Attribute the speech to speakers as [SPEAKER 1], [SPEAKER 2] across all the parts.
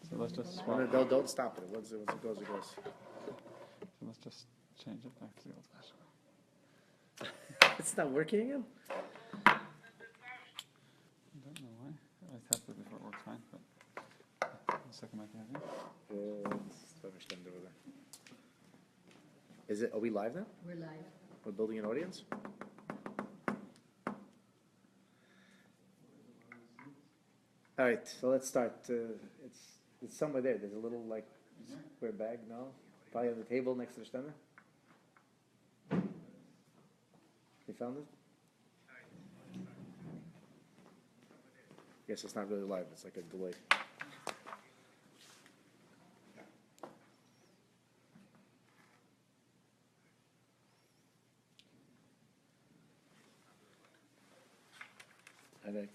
[SPEAKER 1] So let's just swap.
[SPEAKER 2] No, don't stop it. Once it goes, it goes.
[SPEAKER 1] So let's just change it back to the old fashioned way.
[SPEAKER 2] It's not working again?
[SPEAKER 1] I don't know why. I tested before it worked fine, but one second might be having.
[SPEAKER 2] Is it? Are we live now?
[SPEAKER 3] We're live.
[SPEAKER 2] We're building an audience? All right, so let's start. It's somewhere there. There's a little like square bag, no? Probably on the table next to the stender. You found it? Yes, it's not really live. It's like a delay. All right.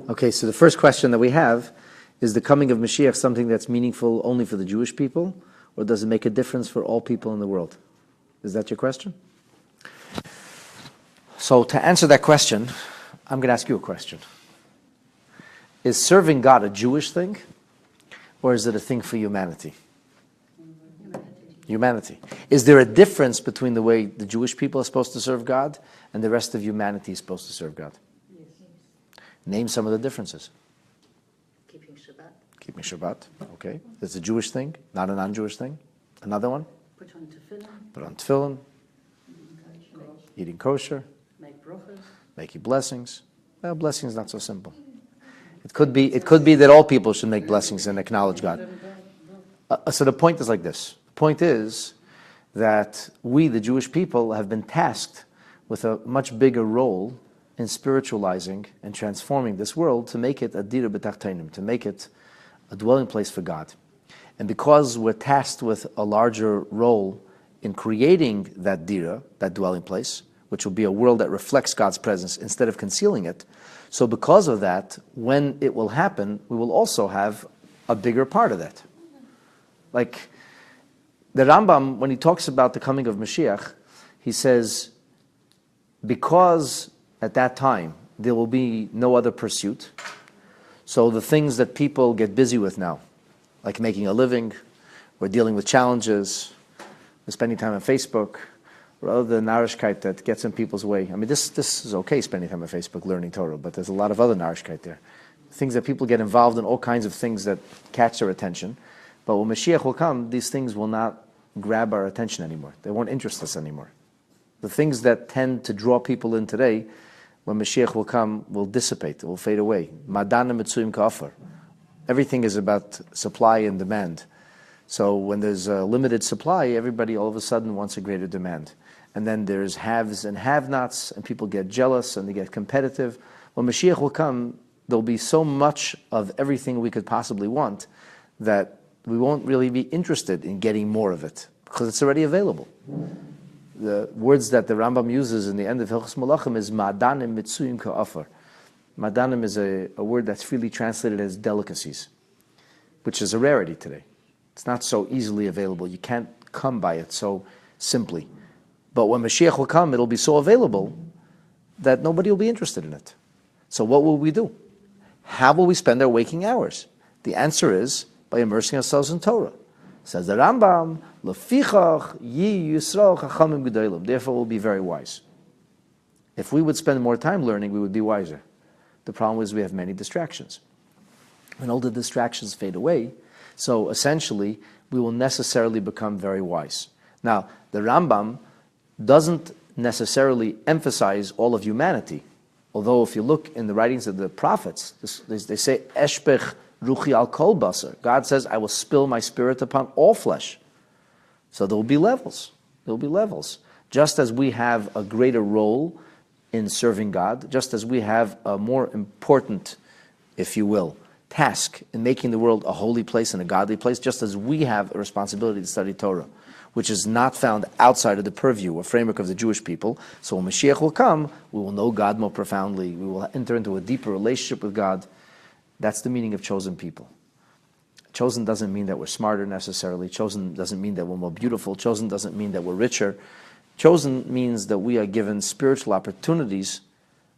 [SPEAKER 2] Okay, so the first question that we have is the coming of Moshiach something that's meaningful only for the Jewish people, or does it make a difference for all people in the world? Is that your question? So to answer that question, I'm going to ask you a question. Is serving God a Jewish thing, or is it a thing for humanity? Humanity. Is there a difference between the way the Jewish people are supposed to serve God and the rest of humanity is supposed to serve God? Name some of the differences.
[SPEAKER 3] Keeping Shabbat.
[SPEAKER 2] Keeping Shabbat, okay. That's a Jewish thing, not a non-Jewish thing. Another one?
[SPEAKER 3] Put on tefillin.
[SPEAKER 2] Put on tefillin. Eating kosher.
[SPEAKER 3] Make brachas.
[SPEAKER 2] Making blessings. Well, blessings not so simple. It could be that all people should make blessings and acknowledge God. So the point is like this. The point is that we, the Jewish people, have been tasked with a much bigger role in spiritualizing and transforming this world to make it a dira b'tachteinim, to make it a dwelling place for God. And because we're tasked with a larger role in creating that dira, that dwelling place, which will be a world that reflects God's presence instead of concealing it, so because of that, when it will happen, we will also have a bigger part of that. Like the Rambam, when he talks about the coming of Moshiach, he says, because at that time, there will be no other pursuit. So the things that people get busy with now, like making a living, or dealing with challenges, or spending time on Facebook, or other narishkeit that gets in people's way. I mean, this is okay, spending time on Facebook, learning Torah, but there's a lot of other narishkeit there. Things that people get involved in, all kinds of things that catch their attention. But when Mashiach will come, these things will not grab our attention anymore. They won't interest us anymore. The things that tend to draw people in today, when Mashiach will come, will dissipate, will fade away. Madana mitzuyim ka'afar. Everything is about supply and demand. So when there's a limited supply, everybody all of a sudden wants a greater demand. And then there's haves and have-nots, and people get jealous and they get competitive. When Mashiach will come, there'll be so much of everything we could possibly want that we won't really be interested in getting more of it, because it's already available. The words that the Rambam uses in the end of Hilchos Malachim is ma'adanim mitzuyim ka'afar. Ma'adanim is a word that's freely translated as delicacies, which is a rarity today. It's not so easily available. You can't come by it so simply. But when Mashiach will come, it'll be so available that nobody will be interested in it. So what will we do? How will we spend our waking hours? The answer is by immersing ourselves in Torah. Says the Rambam, Lefichach yi Yisrael chachamim gedolim. Therefore, we'll be very wise. If we would spend more time learning, we would be wiser. The problem is we have many distractions. When all the distractions fade away, so essentially, we will necessarily become very wise. Now, the Rambam doesn't necessarily emphasize all of humanity. Although if you look in the writings of the prophets, they say, Eshpech Ruchi al kol basar. God says, I will spill my spirit upon all flesh. So there will be levels. There will be levels. Just as we have a greater role in serving God, just as we have a more important, if you will, task in making the world a holy place and a godly place, just as we have a responsibility to study Torah, which is not found outside of the purview or framework of the Jewish people. So when Mashiach will come, we will know God more profoundly. We will enter into a deeper relationship with God. That's the meaning of chosen people. Chosen doesn't mean that we're smarter necessarily. Chosen doesn't mean that we're more beautiful. Chosen doesn't mean that we're richer. Chosen means that we are given spiritual opportunities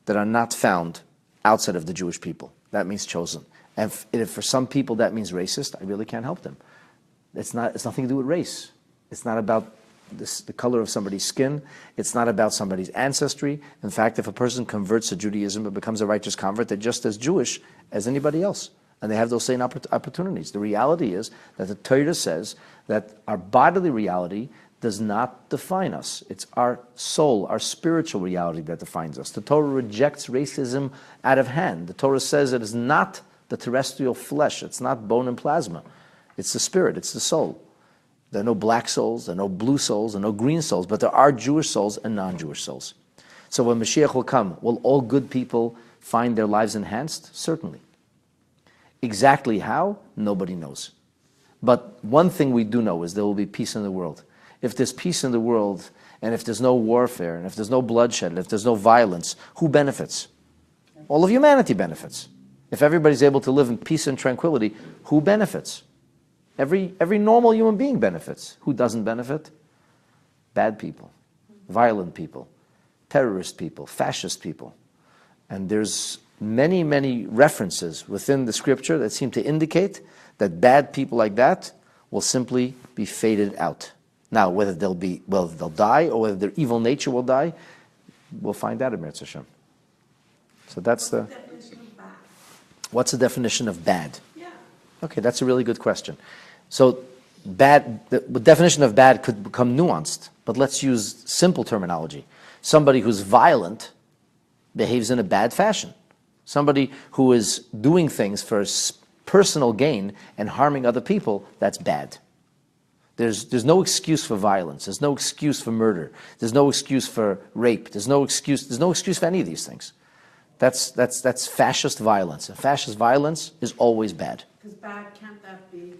[SPEAKER 2] that are not found outside of the Jewish people. That means chosen. And if for some people that means racist, I really can't help them. It's nothing to do with race. It's not about the color of somebody's skin. It's not about somebody's ancestry. In fact, if a person converts to Judaism and becomes a righteous convert, they're just as Jewish as anybody else. And they have those same opportunities. The reality is that the Torah says that our bodily reality does not define us. It's our soul, our spiritual reality that defines us. The Torah rejects racism out of hand. The Torah says it is not the terrestrial flesh. It's not bone and plasma. It's the spirit. It's the soul. There are no black souls, there are no blue souls, there are no green souls, but there are Jewish souls and non-Jewish souls. So when Mashiach will come, will all good people find their lives enhanced? Certainly. Exactly how? Nobody knows. But one thing we do know is there will be peace in the world. If there's peace in the world, and if there's no warfare, and if there's no bloodshed, and if there's no violence, who benefits? All of humanity benefits. If everybody's able to live in peace and tranquility, who benefits? Every normal human being benefits. Who doesn't benefit? Bad people, violent people, terrorist people, fascist people. And there's many, many references within the scripture that seem to indicate that bad people like that will simply be faded out. Now, whether they'll die or whether their evil nature will die, we'll find out in Meretz Hashem. So that's the definition of bad. What's the definition of bad? Yeah. Okay, that's a really good question. So bad, the definition of bad could become nuanced, but let's use simple terminology. Somebody who's violent behaves in a bad fashion. Somebody who is doing things for personal gain and harming other people, that's bad. There's no excuse for violence. There's no excuse for murder. There's no excuse for rape. There's no excuse for any of these things. That's fascist violence. And fascist violence is always bad.
[SPEAKER 4] Because bad, can't that be,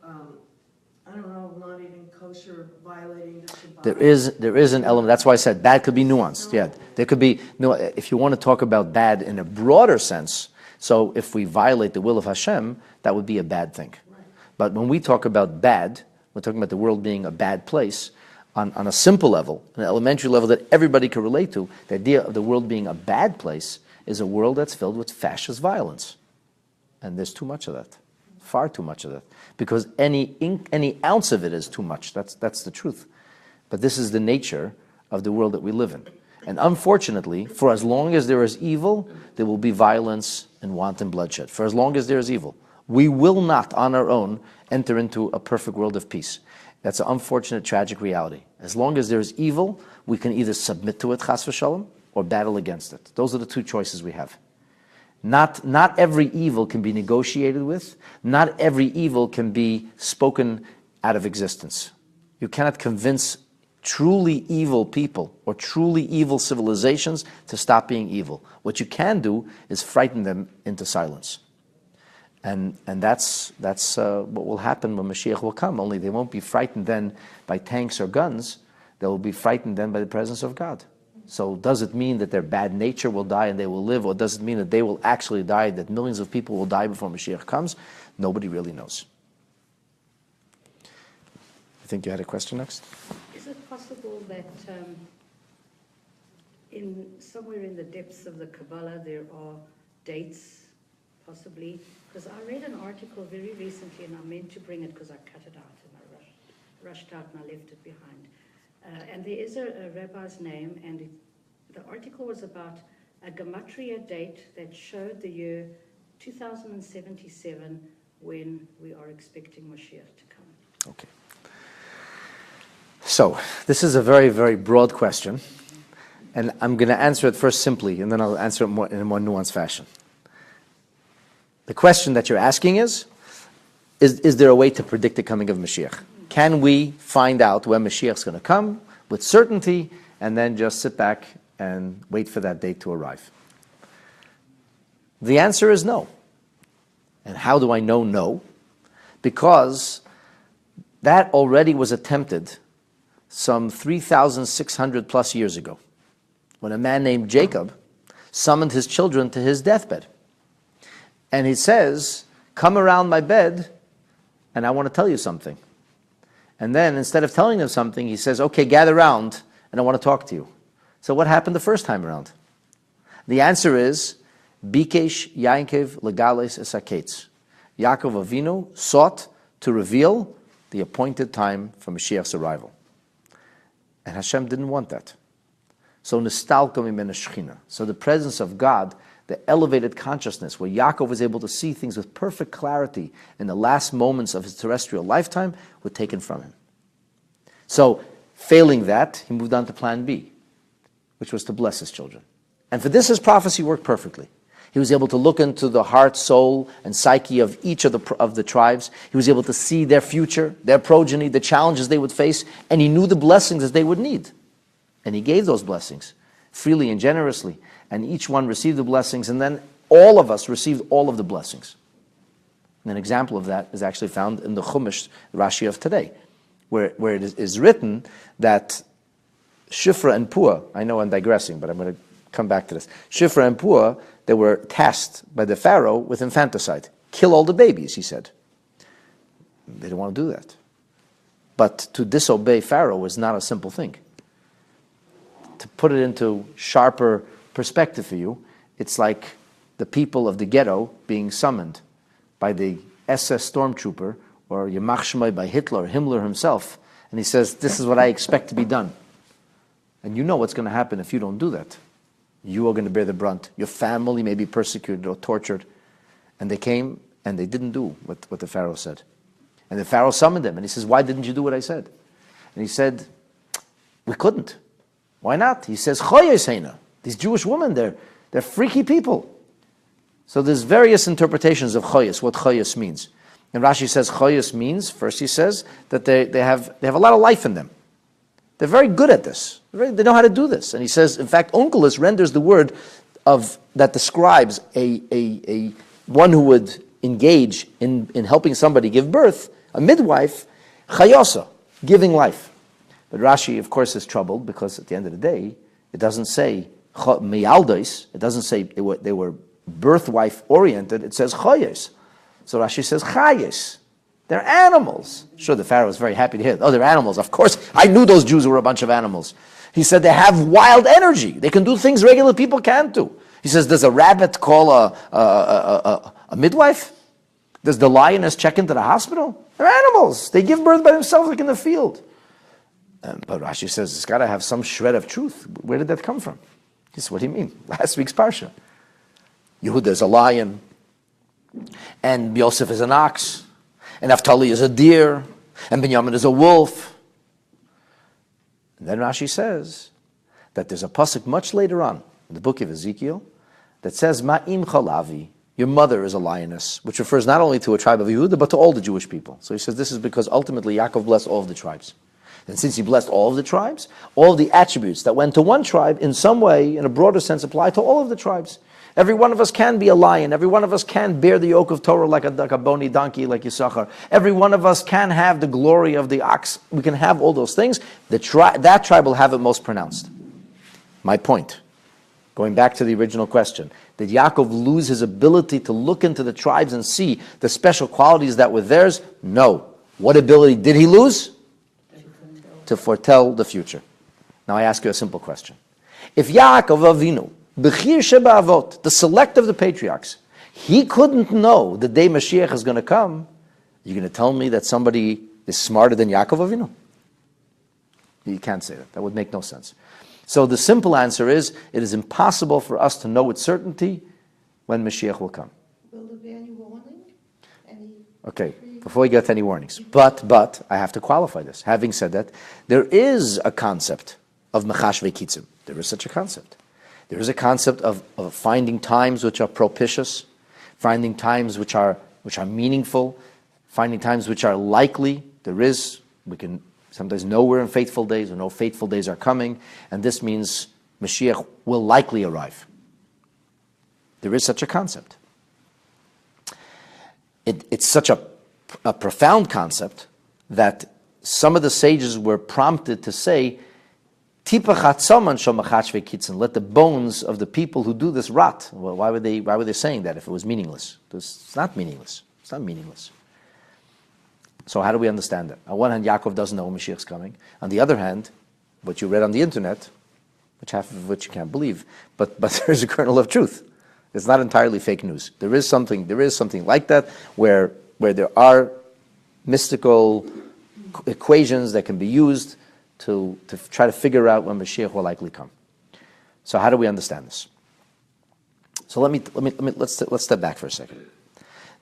[SPEAKER 4] I don't know, not even kosher, violating the Shabbat?
[SPEAKER 2] There is an element. That's why I said bad could be nuanced. Yeah, there could be. No, if you want to talk about bad in a broader sense, so if we violate the will of Hashem, that would be a bad thing. Right. But when we talk about bad, we're talking about the world being a bad place on a simple level, an elementary level that everybody can relate to. The idea of the world being a bad place is a world that's filled with fascist violence. And there's too much of that. Far too much of that. Because any ounce of it is too much. That's the truth. But this is the nature of the world that we live in. And unfortunately, for as long as there is evil, there will be violence and wanton bloodshed. For as long as there is evil. We will not, on our own, enter into a perfect world of peace. That's an unfortunate, tragic reality. As long as there is evil, we can either submit to it, chas v'shalom, or battle against it. Those are the two choices we have. Not every evil can be negotiated with. Not every evil can be spoken out of existence. You cannot convince truly evil people or truly evil civilizations to stop being evil. What you can do is frighten them into silence. And that's what will happen when Mashiach will come. Only they won't be frightened then by tanks or guns. They will be frightened then by the presence of God. So does it mean that their bad nature will die and they will live, or does it mean that they will actually die, that millions of people will die before Mashiach comes? Nobody really knows. I think you had a question next?
[SPEAKER 3] Is it possible that somewhere in the depths of the Kabbalah there are dates, possibly? Because I read an article very recently, and I meant to bring it because I cut it out and I rushed out and I left it behind. And there is a rabbi's name, and the article was about a gematria date that showed the year 2077 when we are expecting Moshiach to come.
[SPEAKER 2] Okay. So, this is a very, very broad question, and I'm going to answer it first simply, and then I'll answer it in a more nuanced fashion. The question that you're asking is there a way to predict the coming of Mashiach? Can we find out when Mashiach's going to come with certainty and then just sit back and wait for that date to arrive? The answer is no. And how do I know no? Because that already was attempted some 3,600 plus years ago, when a man named Jacob summoned his children to his deathbed. And he says, come around my bed, and I want to tell you something. And then instead of telling them something, he says, okay, gather around, and I want to talk to you. So what happened the first time around? The answer is, Bikesh Yaakov legales esaketz. Yaakov Avinu sought to reveal the appointed time for Mashiach's arrival. And Hashem didn't want that. So nistalka mimena shechina. So the presence of God, the elevated consciousness, where Yaakov was able to see things with perfect clarity in the last moments of his terrestrial lifetime, were taken from him. So, failing that, he moved on to plan B, which was to bless his children. And for this, his prophecy worked perfectly. He was able to look into the heart, soul, and psyche of each of the tribes. He was able to see their future, their progeny, the challenges they would face, and he knew the blessings that they would need. And he gave those blessings freely and generously, and each one received the blessings, and then all of us received all of the blessings. And an example of that is actually found in the Chumash, Rashi of today, where it is written that Shifra and Pua, I know I'm digressing, but I'm going to come back to this. Shifra and Pua, they were tasked by the Pharaoh with infanticide. Kill all the babies, he said. They didn't want to do that. But to disobey Pharaoh was not a simple thing. To put it into sharper perspective for you, it's like the people of the ghetto being summoned by the SS stormtrooper or Yamach Shemai by Hitler, Himmler himself, and he says, this is what I expect to be done. And you know what's going to happen if you don't do that. You are going to bear the brunt. Your family may be persecuted or tortured. And they came and they didn't do what the Pharaoh said. And the Pharaoh summoned them and he says, why didn't you do what I said? And he said, we couldn't. Why not? He says, Choyeseina. These Jewish women, they're freaky people. So there's various interpretations of Choyes, what Choyes means. And Rashi says Choyes means, first he says, that they have a lot of life in them. They're very good at this. They know how to do this. And he says, in fact, Onkelos renders the word that describes a one who would engage in helping somebody give birth, a midwife, chayosa, giving life. But Rashi, of course, is troubled because at the end of the day, it doesn't say meyaldos. It doesn't say they were birth-wife oriented. It says chayes. So Rashi says chayes. They're animals. Sure, the Pharaoh was very happy to hear, oh, they're animals. Of course, I knew those Jews were a bunch of animals. He said they have wild energy. They can do things regular people can't do. He says, does a rabbit call a midwife? Does the lioness check into the hospital? They're animals. They give birth by themselves like in the field. But Rashi says, it's got to have some shred of truth. Where did that come from? He said, what do you mean? Last week's Parsha. Yehuda is a lion, and Yosef is an ox, and Naphtali is a deer, and Binyamin is a wolf. And then Rashi says that there's a pasuk much later on in the book of Ezekiel that says, Ma'im chalavi, your mother is a lioness, which refers not only to a tribe of Yehuda, but to all the Jewish people. So he says this is because ultimately Yaakov blessed all of the tribes. And since he blessed all of the tribes, all of the attributes that went to one tribe in some way, in a broader sense, apply to all of the tribes. Every one of us can be a lion. Every one of us can bear the yoke of Torah like a bony donkey, like Yisachar. Every one of us can have the glory of the ox. We can have all those things. That tribe will have it most pronounced. My point, going back to the original question, did Yaakov lose his ability to look into the tribes and see the special qualities that were theirs? No. What ability did he lose? To foretell the future. Now I ask you a simple question. If Yaakov Avinu, Bechir Sheba the select of the patriarchs, he couldn't know the day Mashiach is going to come, you're going to tell me that somebody is smarter than Yaakov Avinu? You can't say that. That would make no sense. So the simple answer is, it is impossible for us to know with certainty when Mashiach will come.
[SPEAKER 4] Will there be any warning?
[SPEAKER 2] Okay, before we get to any warnings. But, I have to qualify this. Having said that, there is a concept of Mechash Vekitzim. There is such a concept. There is a concept of finding times which are propitious, finding times which are meaningful, finding times which are likely. We can sometimes know we're in faithful days or know faithful days are coming, and this means Mashiach will likely arrive. There is such a concept. It's such a profound concept that some of the sages were prompted to say, Let the bones of the people who do this rot. Well, why were they saying that if it was meaningless? It's not meaningless. It's not meaningless. So how do we understand that? On one hand, Yaakov doesn't know Mashiach's coming. On the other hand, what you read on the internet, which half of which you can't believe, but there's a kernel of truth. It's not entirely fake news. There is something like that where there are mystical equations that can be used to try to figure out when Mashiach will likely come. So how do we understand this? So let's step back for a second.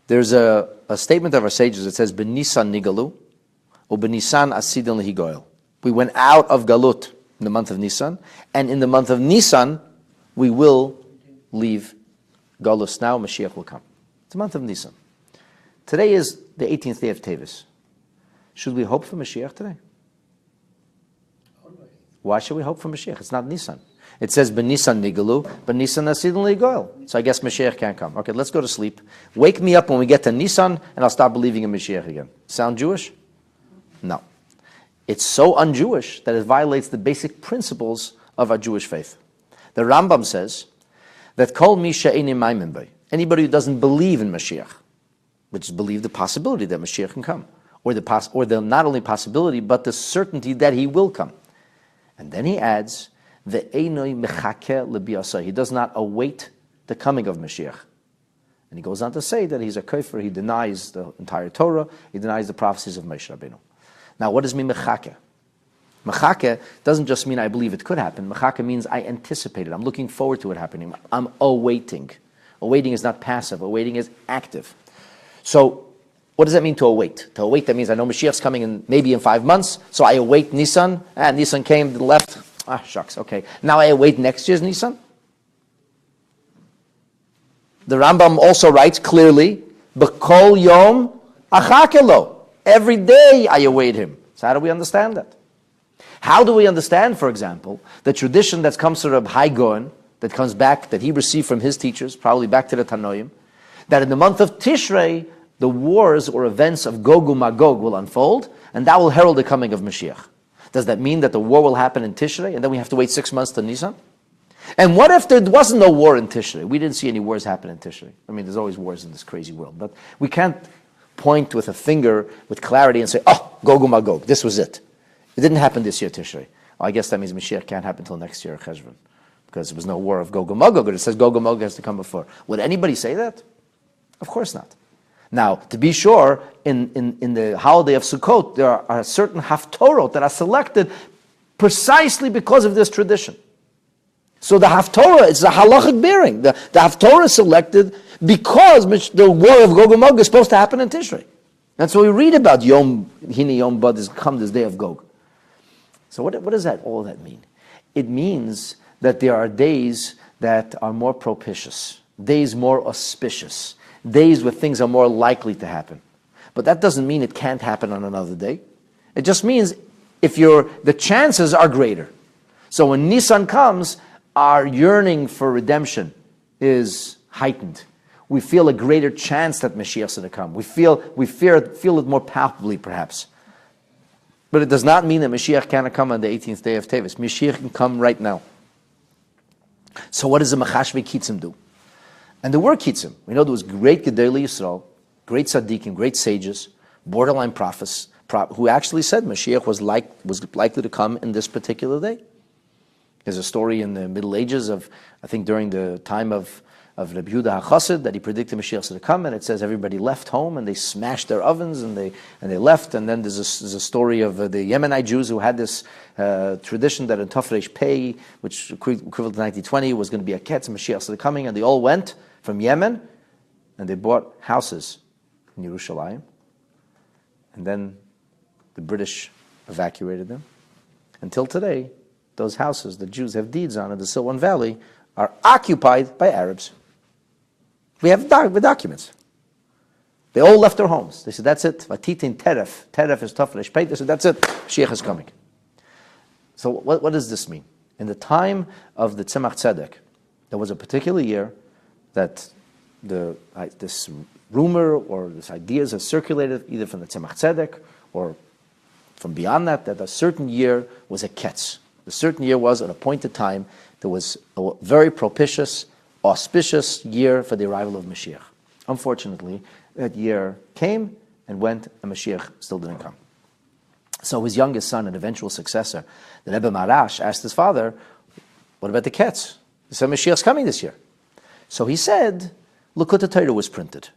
[SPEAKER 2] There's a statement of our sages that says, "B'Nisan nigalu, or b'Nisan asidin lehigoel." We went out of Galut in the month of Nisan, and in the month of Nisan, we will leave Galus. Now Mashiach will come. It's the month of Nisan. Today is the 18th day of Tevis. Should we hope for Mashiach today? Why should we hope for Mashiach? It's not Nisan. It says, "B'Nisan nigalu, b'Nisan asidin lehigoel." So I guess Mashiach can't come. Okay, let's go to sleep. Wake me up when we get to Nisan, and I'll start believing in Mashiach again. Sound Jewish? No. It's so un-Jewish that it violates the basic principles of our Jewish faith. The Rambam says that kol mi she'eini maimin bei, anybody who doesn't believe in Mashiach, which is believe the possibility that Mashiach can come, or the not only possibility, but the certainty that he will come. And then he adds, ve'enoi mechake lebiasai, he does not await the coming of Mashiach. And he goes on to say that he's a kafir, he denies the entire Torah, he denies the prophecies of Moshe Rabbeinu. Now, what does mean mechake? Mechake doesn't just mean I believe it could happen. Mechake means I anticipate it. I'm looking forward to it happening. I'm awaiting. Awaiting is not passive. Awaiting is active. So, what does that mean to await? To await, that means I know Mashiach's coming maybe in 5 months, so I await Nisan. Nisan came, left. Shucks, okay. Now I await next year's Nisan. The Rambam also writes clearly, B'kol yom achakelo. Every day I await him. So how do we understand that? How do we understand, for example, the tradition that comes from Rabbi Hagon, that comes back, that he received from his teachers, probably back to the Tanoim, that in the month of Tishrei, the wars or events of Gog and Magog will unfold, and that will herald the coming of Mashiach. Does that mean that the war will happen in Tishrei, and then we have to wait 6 months to Nisan? And what if there wasn't no war in Tishrei? We didn't see any wars happen in Tishrei. I mean, there's always wars in this crazy world, but we can't point with a finger with clarity and say, oh, Gog and Magog, this was it. It didn't happen this year, Tishrei. Well, I guess that means Mashiach can't happen until next year, Cheshvan, because there was no war of Gog and Magog, but it says Gog and Magog has to come before. Would anybody say that? Of course not. Now, to be sure, in the holiday of Sukkot, there are certain haftorot that are selected precisely because of this tradition. So the haftorah is a halachic bearing. The haftorah is selected because the war of Gog and Magog is supposed to happen in Tishrei. That's what we read about Yom Hini Yom Bad is come this day of Gog. So what does all that mean? It means that there are days that are more propitious, days more auspicious, days where things are more likely to happen. But that doesn't mean it can't happen on another day. It just means the chances are greater. So when Nisan comes, our yearning for redemption is heightened. We feel a greater chance that Mashiach's going to come. We feel it more palpably, perhaps. But it does not mean that Mashiach cannot come on the 18th day of Tevis. Mashiach can come right now. So what does the Machashve Kitzim do? And there were Kitzim. We know there was great Gedolei Yisrael, great Tzaddikim, great sages, borderline prophets, who actually said Mashiach was likely to come in this particular day. There's a story in the Middle Ages of, I think during the time of Rabbi Yehuda HaChassid, that he predicted Mashiach to come, and it says everybody left home and they smashed their ovens and they left. And then there's a story of the Yemenite Jews who had this tradition that in Tafresh Pei, which equivalent to 1920, was going to be a ketz, Mashiach to coming, and they all went from Yemen and they bought houses in Yerushalayim, and then the British evacuated them. Until today, those houses the Jews have deeds on in the Silwan Valley are occupied by Arabs. We have documents. They all left their homes. They said, that's it. Vatitin teref. Teref is Tafresh Pei. They said, that's it. Mashiach is coming. So what does this mean? In the time of the Tzemach Tzedek, there was a particular year that this rumor or this ideas have circulated either from the Tzemach Tzedek or from beyond that a certain year was a ketz. The certain year was an appointed time. There was a very propitious, auspicious year for the arrival of Mashiach. Unfortunately, that year came and went, and Mashiach still didn't come. So his youngest son and eventual successor, the Rebbe Marash, asked his father, what about the Ketz? He said, Mashiach's coming this year. So he said, Likkutei Torah was printed.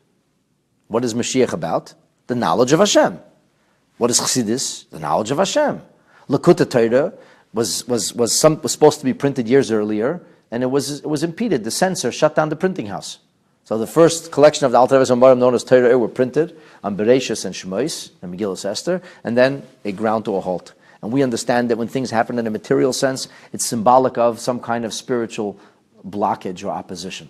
[SPEAKER 2] What is Mashiach about? The knowledge of Hashem. What is Chassidus? The knowledge of Hashem. Likkutei Torah was supposed to be printed years earlier, and it was impeded. The censor shut down the printing house. So the first collection of the Alter Rebbe's Amorim, known as Torah, were printed on Bereshis and Shmois and Megillas Esther, and then it ground to a halt. And we understand that when things happen in a material sense, it's symbolic of some kind of spiritual blockage or opposition.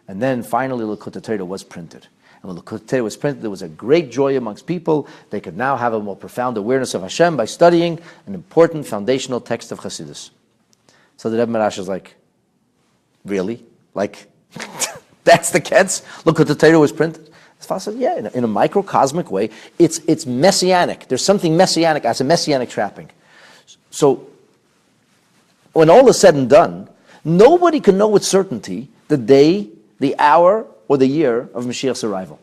[SPEAKER 2] And then finally, Likkutei Torah was printed. And when Likkutei Torah was printed, there was a great joy amongst people. They could now have a more profound awareness of Hashem by studying an important foundational text of Chassidus. So the Rebbe Marash is like, really? Like, that's the Ketz? Likkutei Torah was printed? His father said, yeah, in a microcosmic way, it's messianic. There's something messianic, as a messianic trapping. So, when all is said and done, nobody can know with certainty the day, the hour, or the year of Mashiach's arrival.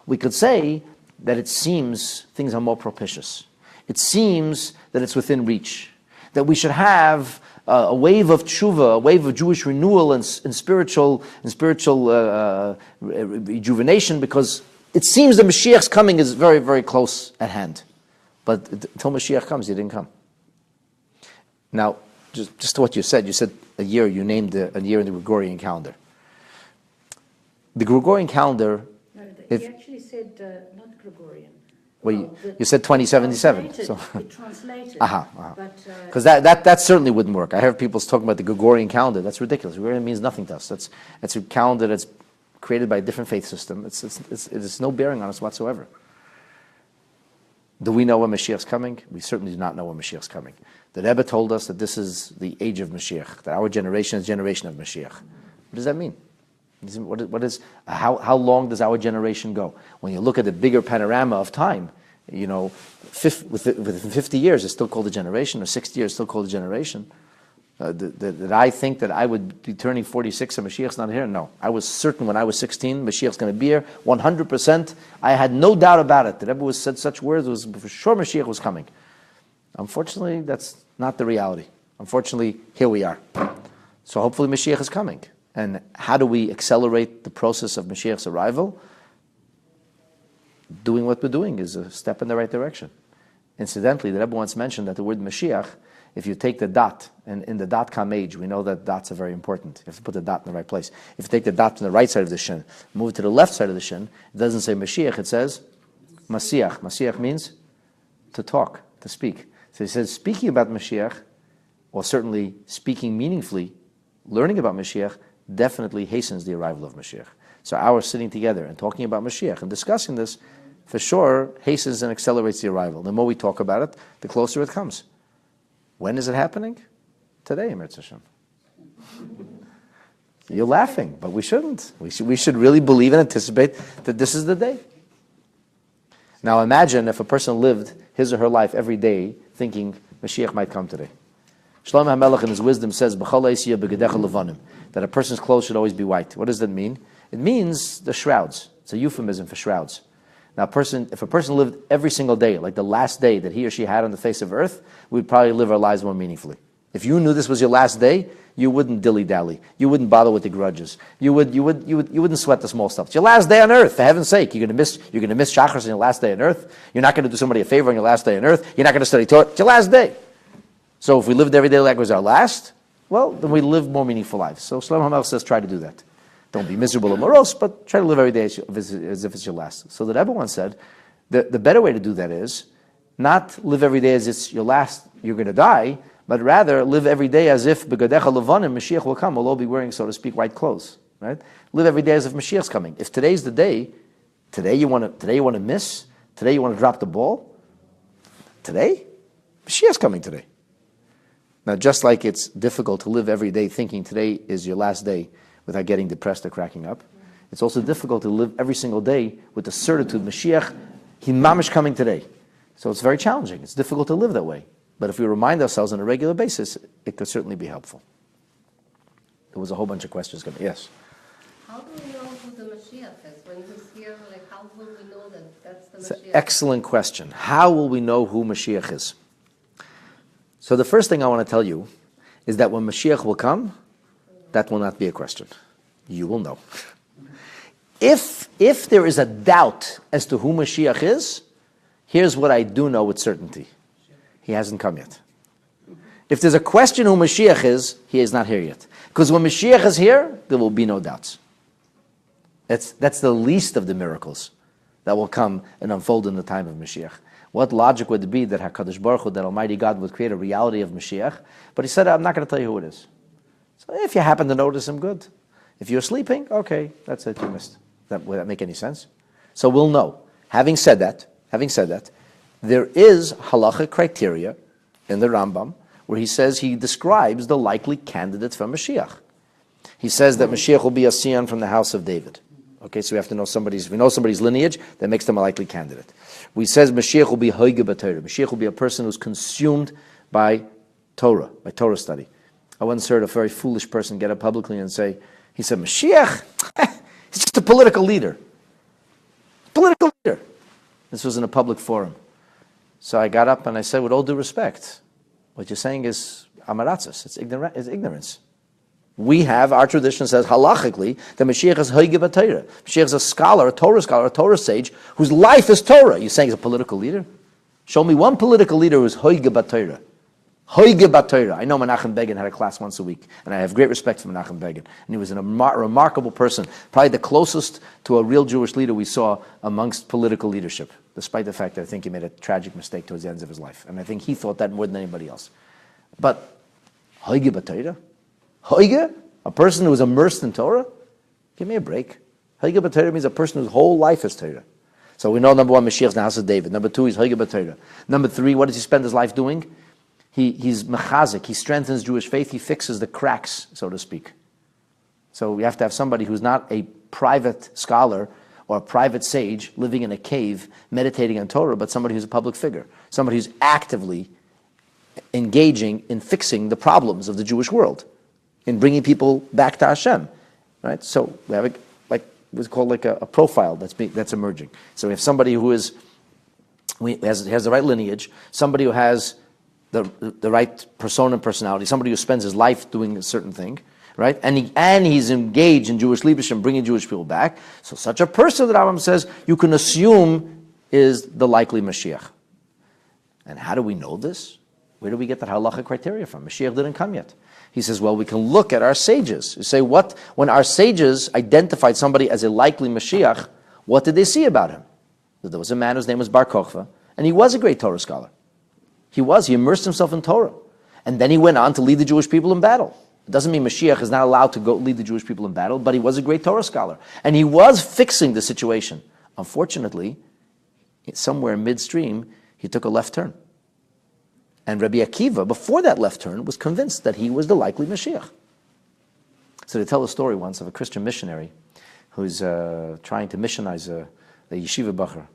[SPEAKER 2] We could say that it seems things are more propitious. It seems that it's within reach. That we should have a wave of tshuva, a wave of Jewish renewal and spiritual rejuvenation, because it seems the Mashiach's coming is very, very close at hand. But until Mashiach comes, he didn't come. Now, just to what you said a year, you named a year in the Gregorian calendar. The Gregorian calendar...
[SPEAKER 3] No, he actually said not Gregorian.
[SPEAKER 2] Well, you said 2077.
[SPEAKER 3] It translated.
[SPEAKER 2] Because that certainly wouldn't work. I hear people talking about the Gregorian calendar. That's ridiculous. Gregorian means nothing to us. That's a calendar that's created by a different faith system. It's no bearing on us whatsoever. Do we know when Mashiach's coming? We certainly do not know when Mashiach's coming. The Rebbe told us that this is the age of Mashiach, that our generation is the generation of Mashiach. What does that mean? How long does our generation go? When you look at the bigger panorama of time, within 50 years it's still called a generation, or 60 years it's still called a generation. Did I think that I would be turning 46 and Mashiach's not here? No. I was certain when I was 16, Mashiach's going to be here, 100%. I had no doubt about it. The Rebbe said such words, was for sure Mashiach was coming. Unfortunately, that's not the reality. Unfortunately, here we are. So hopefully Mashiach is coming. And how do we accelerate the process of Mashiach's arrival? Doing what we're doing is a step in the right direction. Incidentally, the Rebbe once mentioned that the word Mashiach, if you take the dot, and in the dot-com age, we know that dots are very important. You have to put the dot in the right place. If you take the dot from the right side of the shin, move it to the left side of the shin, it doesn't say Mashiach, it says Masiach. Masiach means to talk, to speak. So he says, speaking about Mashiach, or certainly speaking meaningfully, learning about Mashiach, definitely hastens the arrival of Mashiach. So our sitting together and talking about Mashiach and discussing this, for sure, hastens and accelerates the arrival. The more we talk about it, the closer it comes. When is it happening? Today, Mirz Hashem. You're laughing, but we shouldn't. We should really believe and anticipate that this is the day. Now imagine if a person lived his or her life every day thinking Mashiach might come today. Shlomo HaMelech in his wisdom says, that a person's clothes should always be white. What does that mean? It means the shrouds. It's a euphemism for shrouds. Now, if a person lived every single day, like the last day that he or she had on the face of earth, we'd probably live our lives more meaningfully. If you knew this was your last day, you wouldn't dilly-dally. You wouldn't bother with the grudges. You wouldn't sweat the small stuff. It's your last day on earth, for heaven's sake. You're going to miss Shachris on your last day on earth. You're not going to do somebody a favor on your last day on earth. You're not going to study Torah. It's your last day. So if we lived every day like it was our last, well, then we live more meaningful lives. So Shlomo HaMelech says, try to do that. Don't be miserable or morose, but try to live every day as if it's your last. So the Rebbe once said, the better way to do that is not live every day as it's your last, you're going to die, but rather live every day as if Begadecha Levanim, Mashiach will come. We'll all be wearing, so to speak, white clothes. Right? Live every day as if Mashiach's coming. If today's the day, today you want to miss, today you want to drop the ball, today, Mashiach's coming today. Now, just like it's difficult to live every day thinking today is your last day without getting depressed or cracking up, it's also difficult to live every single day with the certitude, Mashiach, he mamish coming today. So it's very challenging. It's difficult to live that way. But if we remind ourselves on a regular basis, it could certainly be helpful. There was a whole bunch of questions coming. Yes?
[SPEAKER 5] How do we know who the Moshiach is? When he's here, like, how will we know that that's the
[SPEAKER 2] It's an
[SPEAKER 5] Moshiach?
[SPEAKER 2] excellent question. How will we know who Mashiach is? So the first thing I want to tell you is that when Mashiach will come, that will not be a question. You will know. If there is a doubt as to who Mashiach is, here's what I do know with certainty. He hasn't come yet. If there's a question who Mashiach is, he is not here yet. Because when Mashiach is here, there will be no doubts. That's the least of the miracles that will come and unfold in the time of Mashiach. What logic would it be that HaKadosh Baruch Hu, that Almighty God, would create a reality of Mashiach? But he said, I'm not going to tell you who it is. So if you happen to notice him, good. If you're sleeping, okay, that's it, you missed. Would that make any sense? So we'll know. Having said that, there is halachic criteria in the Rambam where he describes the likely candidates for Mashiach. He says that Mashiach will be a Sion from the house of David. Okay, so we have to know somebody's lineage, that makes them a likely candidate. We says Mashiach will be Hoige b'Torah. Mashiach will be a person who's consumed by Torah study. I once heard a very foolish person get up publicly and say, he said, Mashiach, he's just a political leader. Political leader. This was in a public forum. So I got up and I said, with all due respect, what you're saying is amaratzis, it's ignorance. Our tradition says halachically that Mashiach is Hoige b'Torah. Mashiach is a scholar, a Torah sage, whose life is Torah. You're saying he's a political leader? Show me one political leader who's Hoige b'Torah. Hoige b'Torah. I know Menachem Begin had a class once a week, and I have great respect for Menachem Begin. And he was a remarkable person, probably the closest to a real Jewish leader we saw amongst political leadership, despite the fact that I think he made a tragic mistake towards the ends of his life. And I think he thought that more than anybody else. But Hoige b'Torah? Hoige? A person who is immersed in Torah? Give me a break. Hoige b'Torah means a person whose whole life is Torah. So we know, number one, Mashiach is the house of David. Number two, he's Hoige b'Torah. Number three, what does he spend his life doing? He's mechazik. He strengthens Jewish faith. He fixes the cracks, so to speak. So we have to have somebody who's not a private scholar or a private sage living in a cave meditating on Torah, but somebody who's a public figure. Somebody who's actively engaging in fixing the problems of the Jewish world, in bringing people back to Hashem, right? So we have what's called a profile that's emerging. So we have somebody who has the right lineage, somebody who has the right persona and personality, somebody who spends his life doing a certain thing, right? And he's engaged in Jewish leadership, bringing Jewish people back. So such a person, the Rambam says, you can assume is the likely Mashiach. And how do we know this? Where do we get that halacha criteria from? Mashiach didn't come yet. He says, well, we can look at our sages. You say, when our sages identified somebody as a likely Mashiach, what did they see about him? There was a man whose name was Bar Kochva, and he was a great Torah scholar. He immersed himself in Torah. And then he went on to lead the Jewish people in battle. It doesn't mean Mashiach is not allowed to go lead the Jewish people in battle, but he was a great Torah scholar. And he was fixing the situation. Unfortunately, somewhere midstream, he took a left turn. And Rabbi Akiva, before that left turn, was convinced that he was the likely Mashiach. So they tell a story once of a Christian missionary who's trying to missionize a yeshiva bachar.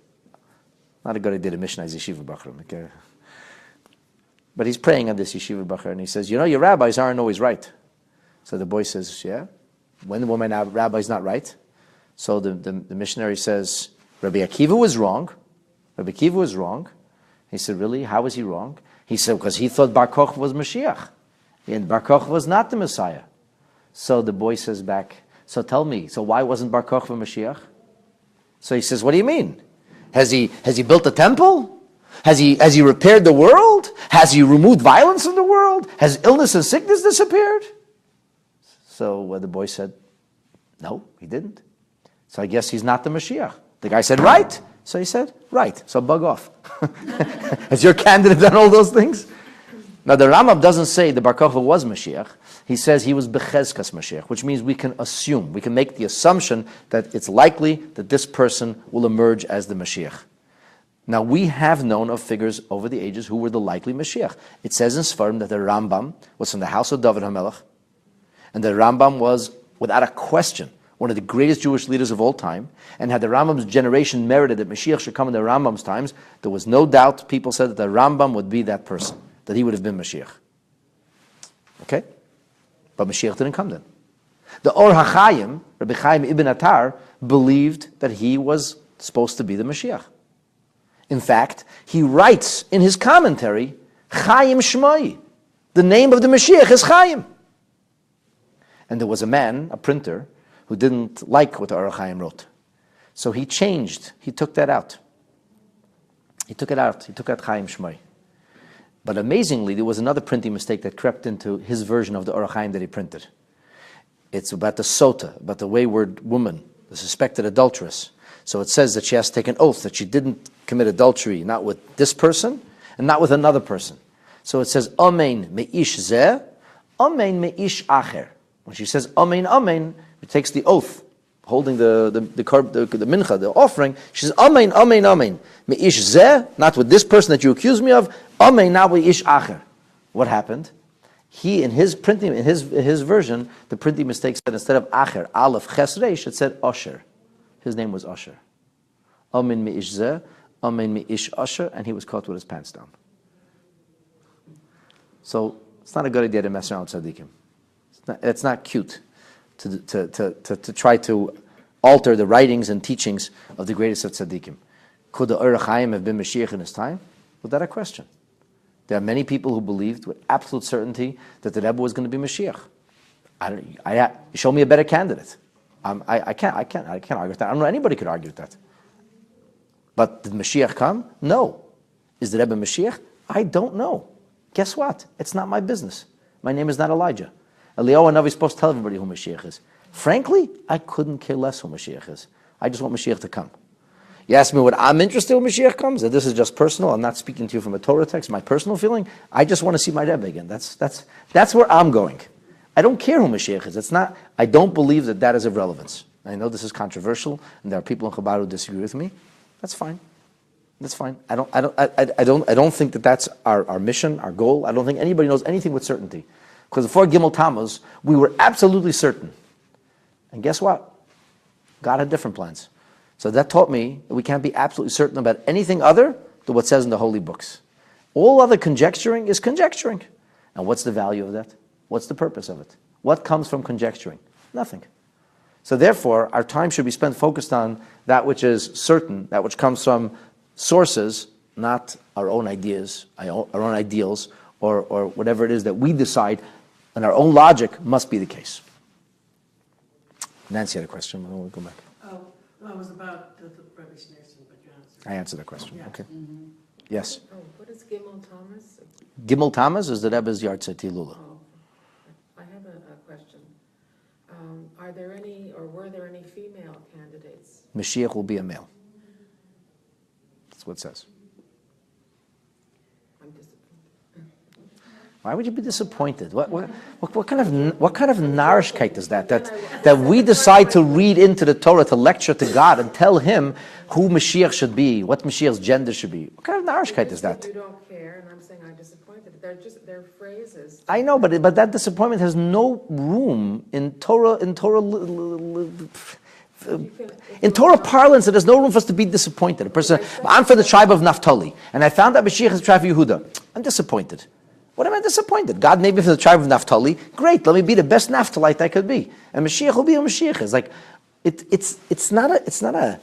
[SPEAKER 2] Not a good idea to missionize yeshiva bachar. Okay. But he's praying on this yeshiva bachar, and he says, your rabbis aren't always right. So the boy says, yeah? When my rabbi's not right? So the missionary says, Rabbi Akiva was wrong. Rabbi Akiva was wrong. He said, really? How was he wrong? He said, because he thought Bar Kochva was Mashiach. And Bar Kochva was not the Messiah. So the boy says back, so tell me, so why wasn't Bar Kochva Mashiach? So he says, what do you mean? Has he built a temple? Has he repaired the world? Has he removed violence from the world? Has illness and sickness disappeared? So the boy said, no, he didn't. So I guess he's not the Mashiach. The guy said, right. So he said, right. So bug off. Has your candidate done all those things? Now the Rambam doesn't say the Bar Kochva was Mashiach. He says he was Bechezkas Mashiach, which means we can assume, we can make the assumption that it's likely that this person will emerge as the Mashiach. Now we have known of figures over the ages who were the likely Mashiach. It says in Sfarim that the Rambam was from the house of David HaMelech, and the Rambam was, without a question, one of the greatest Jewish leaders of all time, and had the Rambam's generation merited that Mashiach should come in the Rambam's times, there was no doubt people said that the Rambam would be that person. that he would have been Mashiach. Okay? But Mashiach didn't come then. The Or HaChaim, Rabbi Chaim ibn Attar, believed that he was supposed to be the Mashiach. In fact, he writes in his commentary, Chaim Shmoi. The name of the Mashiach is Chaim. And there was a man, a printer, who didn't like what the Or HaChaim wrote. So he changed, he took that out. He took out Chaim Shmoi. But amazingly, there was another printing mistake that crept into his version of the Or HaChaim that he printed. It's about the sota, about the wayward woman, the suspected adulteress. So it says that she has to take an oath that she didn't commit adultery, not with this person and not with another person. So it says, Amen me'ish zeh, Amen me'ish acher. When she says Amen, Amen, it takes the oath, holding the mincha, the offering. She says Amen, Amen, Amen. Me'ish zeh, not with this person that you accuse me of. Amen, not with ish acher. What happened? He, in his printing, in his version, the printing mistake said instead of acher, aleph ches reish, it said Asher. His name was Asher. Amen me'ish zeh, Amen me'ish Asher, and he was caught with his pants down. So it's not a good idea to mess around with tzaddikim. It's not cute to try to alter the writings and teachings of the greatest of tzaddikim. Could the Or HaChaim have been Mashiach in his time? Without a question. There are many people who believed with absolute certainty that the Rebbe was going to be Mashiach. Show me a better candidate. I can't argue with that. I don't know anybody could argue with that. But did Mashiach come? No. Is the Rebbe Mashiach? I don't know. Guess what? It's not my business. My name is not Elijah. Eliyahu Hanavi is supposed to tell everybody who Mashiach is. Frankly, I couldn't care less who Mashiach is. I just want Mashiach to come. You ask me what I'm interested in when Mashiach comes, and this is just personal. I'm not speaking to you from a Torah text, my personal feeling. I just want to see my Rebbe again. That's where I'm going. I don't care who Mashiach is. It's not. I don't believe that is of relevance. I know this is controversial, and there are people in Chabad who disagree with me. That's fine. That's fine. I don't think that's our mission, our goal. I don't think anybody knows anything with certainty. Because before Gimel Tammuz, we were absolutely certain. And guess what? God had different plans. So that taught me that we can't be absolutely certain about anything other than what says in the holy books. All other conjecturing is conjecturing. And what's the value of that? What's the purpose of it? What comes from conjecturing? Nothing. So therefore, our time should be spent focused on that which is certain, that which comes from sources, not our own ideas, our own ideals, or whatever it is that we decide and our own logic must be the case. Nancy had a question. I want to go back.
[SPEAKER 4] Oh, that was about the Rabbi Schneerson, but you answered.
[SPEAKER 2] I answered that question.
[SPEAKER 4] Yeah.
[SPEAKER 2] Okay. Yes.
[SPEAKER 6] Oh, what is Gimel Thomas?
[SPEAKER 2] Gimel Tammuz is the Rebbe's Yartzeit Hilula.
[SPEAKER 6] Oh, I have a question. Are there any, or were there any female candidates?
[SPEAKER 2] Mashiach will be a male. That's what it says.
[SPEAKER 6] I'm disappointed.
[SPEAKER 2] Why would you be disappointed? What kind of narishkeit is that? That we decide to read into the Torah, to lecture to God and tell Him who Mashiach should be, what Mashiach's gender should be. What kind of narishkeit is that?
[SPEAKER 6] You don't care, and I'm saying I'm disappointed. They're phrases.
[SPEAKER 2] I know, but that disappointment has no room in Torah. In Torah parlance, there's no room for us to be disappointed. A person, I'm for the tribe of Naphtali, and I found that Mashiach is the tribe of Yehuda. I'm disappointed. What am I disappointed? God made me for the tribe of Naphtali. Great, let me be the best Naphthalite I could be, and Mashiach will be a Mashiach. It's like it's not a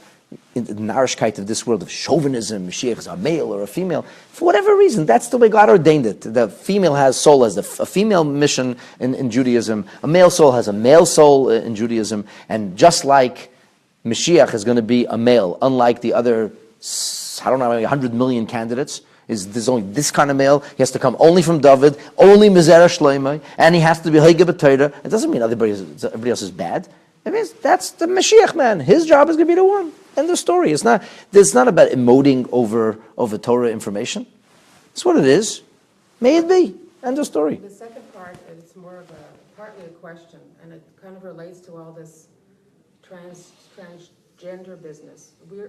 [SPEAKER 2] narishkeit of this world of chauvinism. Mashiach is a male or a female. For whatever reason, that's the way God ordained it. The female has soul as a female mission in Judaism. A male soul has a male soul in Judaism. And just like Mashiach is going to be a male, unlike the other, 100 million candidates, there's only this kind of male. He has to come only from David, only Mizera Shloimeh, and he has to be Hege B'Torah. It doesn't mean everybody else is bad. It means that's the Mashiach man. His job is going to be the one. End of story. It's not about emoting over Torah information. It's what it is. May it be. End of story.
[SPEAKER 6] The second part is more of partly a question, and it kind of relates to all this transgender business. We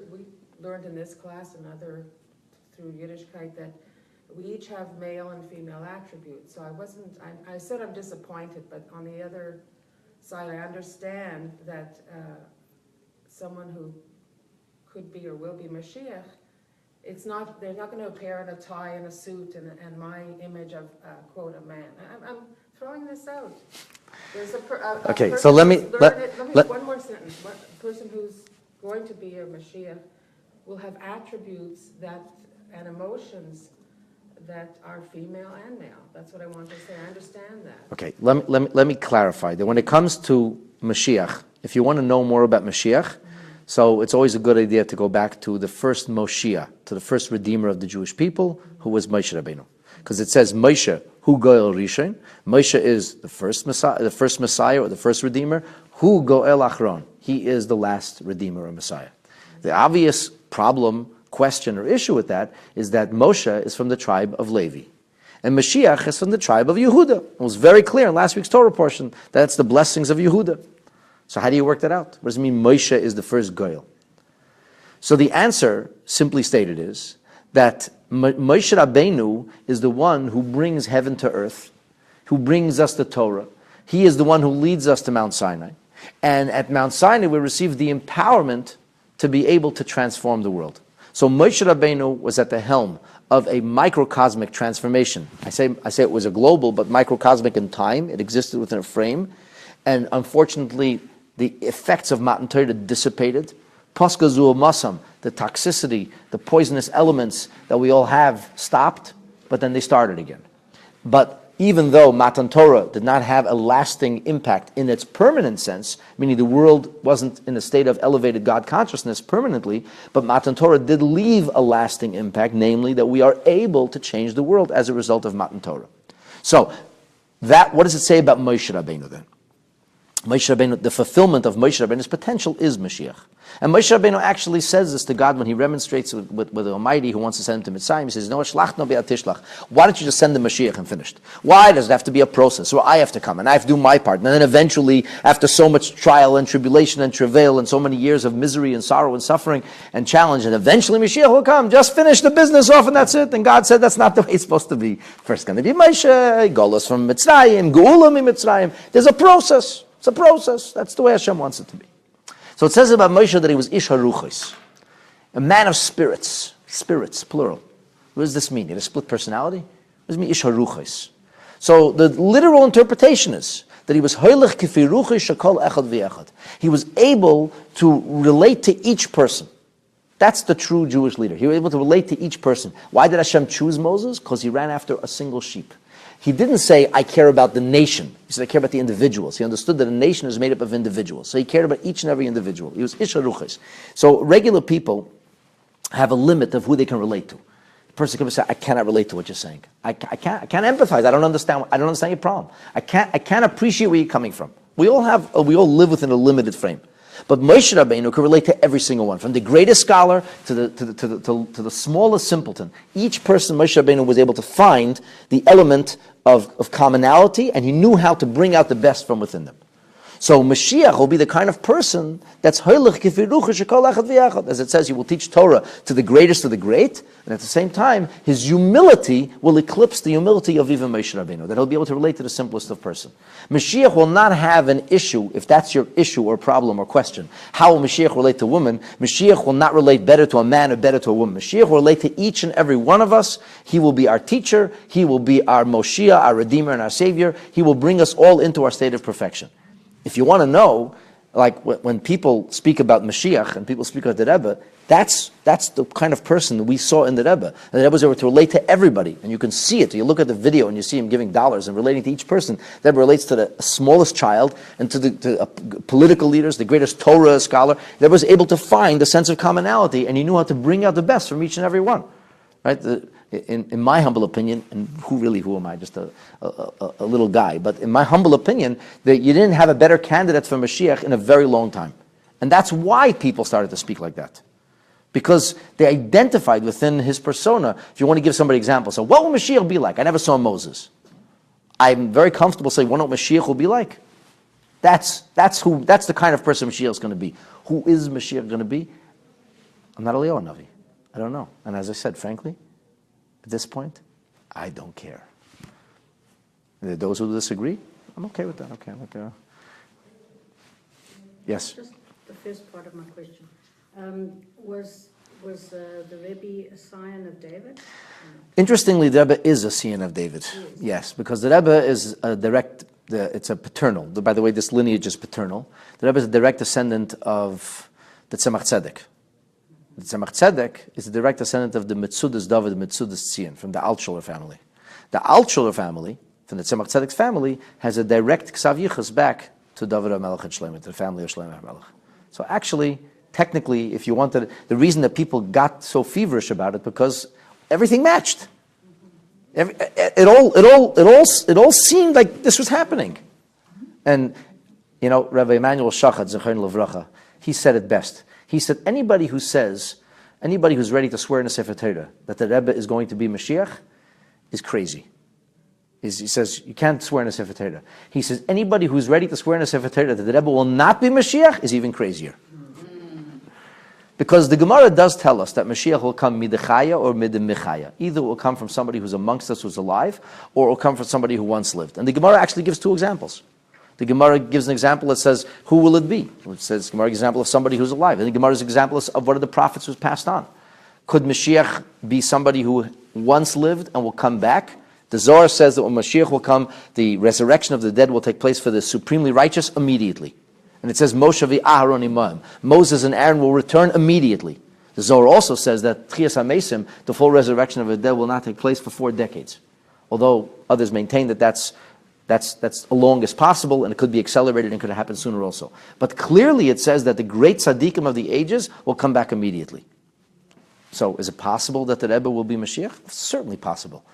[SPEAKER 6] learned in this class and through Yiddishkeit that we each have male and female attributes. So I said I'm disappointed, but on the other side, I understand that someone who could be or will be Mashiach it's not, they're not going to appear in a tie and a suit and my image of, quote, a man. I'm throwing this out. There's a
[SPEAKER 2] Okay,
[SPEAKER 6] person
[SPEAKER 2] so let me-
[SPEAKER 6] who's one more sentence. A person who's going to be a Moshiach will have attributes that and emotions that are female and male. That's what I want to say. I understand that.
[SPEAKER 2] Okay, let me clarify that when it comes to Mashiach, if you want to know more about Mashiach, so it's always a good idea to go back to the first Moshiach, to the first Redeemer of the Jewish people, who was Moshe Rabbeinu. Because it says Moshe, hu goel rishon. Moshe is the first Messiah or the first Redeemer. Hu goel achron. He is the last Redeemer or Messiah. The obvious problem, question, or issue with that is that Moshe is from the tribe of Levi. And Mashiach is from the tribe of Yehuda. It was very clear in last week's Torah portion that it's the blessings of Yehuda. So how do you work that out? What does it mean Moshe is the first goel? So the answer, simply stated, is that Moshe Rabbeinu is the one who brings heaven to earth, who brings us the Torah. He is the one who leads us to Mount Sinai. And at Mount Sinai we receive the empowerment to be able to transform the world. So Moshe Rabbeinu was at the helm of a microcosmic transformation. I say it was a global, but microcosmic in time. It existed within a frame. And unfortunately, the effects of Matan Torah dissipated. Paskazul Masam, the toxicity, the poisonous elements that we all have stopped, but then they started again. But even though Matan Torah did not have a lasting impact in its permanent sense, meaning the world wasn't in a state of elevated God consciousness permanently, but Matan Torah did leave a lasting impact, namely that we are able to change the world as a result of Matan Torah. So, what does it say about Moshe Rabbeinu then? Moshe Rabbeinu, the fulfillment of Moshe Rabbeinu's potential is Mashiach. And Moshe Rabbeinu actually says this to God when he remonstrates with the Almighty who wants to send him to Mitzrayim. He says, no, shlach no be'atishlach. Why don't you just send the Mashiach and finished? Why does it have to be a process where I have to come and I have to do my part? And then eventually, after so much trial and tribulation and travail and so many years of misery and sorrow and suffering and challenge, and eventually Mashiach will come. Just finish the business off and that's it. And God said that's not the way it's supposed to be. First going to be Moshe, Golos from Mitzrayim, Geulah in Mitzrayim. There's a process. It's a process. That's the way Hashem wants it to be. So it says about Moshe that he was Ish HaRuchos, a man of spirits. Spirits, plural. What does this mean? He had a split personality? What does it mean, Ish HaRuchos? So the literal interpretation is that he was Hoylech Kifi Ruchos Shekol Echad V'Echad. He was able to relate to each person. That's the true Jewish leader. He was able to relate to each person. Why did Hashem choose Moses? Because he ran after a single sheep. He didn't say, I care about the nation. He said, I care about the individuals. He understood that a nation is made up of individuals. So he cared about each and every individual. He was Ish HaRuchos. So regular people have a limit of who they can relate to. The person can say, I cannot relate to what you're saying. I can't empathize. I don't understand your problem. I can't appreciate where you're coming from. We all live within a limited frame. But Moshe Rabbeinu could relate to every single one, from the greatest scholar to the smallest simpleton. Each person, Moshe Rabbeinu was able to find the element of commonality, and he knew how to bring out the best from within them. So Mashiach will be the kind of person that's Hoylech Kifi Ruchos Shekol Echad V'Echad. As it says, he will teach Torah to the greatest of the great, and at the same time, his humility will eclipse the humility of even Moshe Rabbeinu, that he'll be able to relate to the simplest of person. Mashiach will not have an issue, if that's your issue or problem or question. How will Mashiach relate to a woman? Mashiach will not relate better to a man or better to a woman. Mashiach will relate to each and every one of us. He will be our teacher. He will be our Moshiach, our Redeemer and our Savior. He will bring us all into our state of perfection. If you want to know, like when people speak about Mashiach and people speak about the Rebbe, that's the kind of person that we saw in the Rebbe. And the Rebbe was able to relate to everybody, and you can see it. You look at the video and you see him giving dollars and relating to each person. The Rebbe relates to the smallest child and to the political leaders, the greatest Torah scholar. The Rebbe was able to find a sense of commonality, and he knew how to bring out the best from each and every one. Right? In my humble opinion, and who am I? Just a little guy. But in my humble opinion, that you didn't have a better candidate for Mashiach in a very long time. And that's why people started to speak like that. Because they identified within his persona. If you want to give somebody an example, so what will Mashiach be like? I never saw Moses. I'm very comfortable saying, what will Mashiach will be like? That's the kind of person Mashiach is going to be. Who is Mashiach going to be? I'm not a Leo Navi. I don't know. And as I said, frankly, at this point, I don't care. Those who disagree, I'm okay with that. Okay. Yes?
[SPEAKER 3] Just the first part of my question. Was Was the Rebbe a scion of David?
[SPEAKER 2] Interestingly, the Rebbe is a scion of David. Yes, because the Rebbe is a direct, it's a paternal. By the way, this lineage is paternal. The Rebbe is a direct descendant of the Tzemach Tzedek. The Tzemach Tzedek is a direct descendant of the Metzudas David, Metzudas Tzion, from the Altshuler family. The Altshuler family, from the Tzemach Tzedek's family, has a direct Ksav Yichus back to David HaMelech and Shlomo, to the family of Shlomo HaMelech. So actually, technically, if you wanted, the reason that people got so feverish about it, because everything matched. It all seemed like this was happening. And, you know, Rabbi Emanuel Shachat, Zechon Levracha, he said it best. He said, anybody who's ready to swear in a Sefer Torah that the Rebbe is going to be Mashiach is crazy. He says, you can't swear in a Sefer Torah. He says, anybody who's ready to swear in a Sefer Torah that the Rebbe will not be Mashiach is even crazier. Because the Gemara does tell us that Mashiach will come midechaya or midemichaya. Either it will come from somebody who's amongst us who's alive, or it will come from somebody who once lived. And the Gemara actually gives two examples. The Gemara gives an example that says, who will it be? It says, Gemara example of somebody who's alive. And the Gemara's example is of one of the prophets who's passed on. Could Mashiach be somebody who once lived and will come back? The Zohar says that when Mashiach will come, the resurrection of the dead will take place for the supremely righteous immediately. And it says, Moshe v'Aharon imam. Moses and Aaron will return immediately. The Zohar also says that Tchias HaMesim, the full resurrection of the dead, will not take place for 4 decades. Although others maintain that that's as long as possible, and it could be accelerated and could happen sooner also. But clearly it says that the great tzaddikim of the ages will come back immediately. So is it possible that the Rebbe will be Mashiach? It's certainly possible.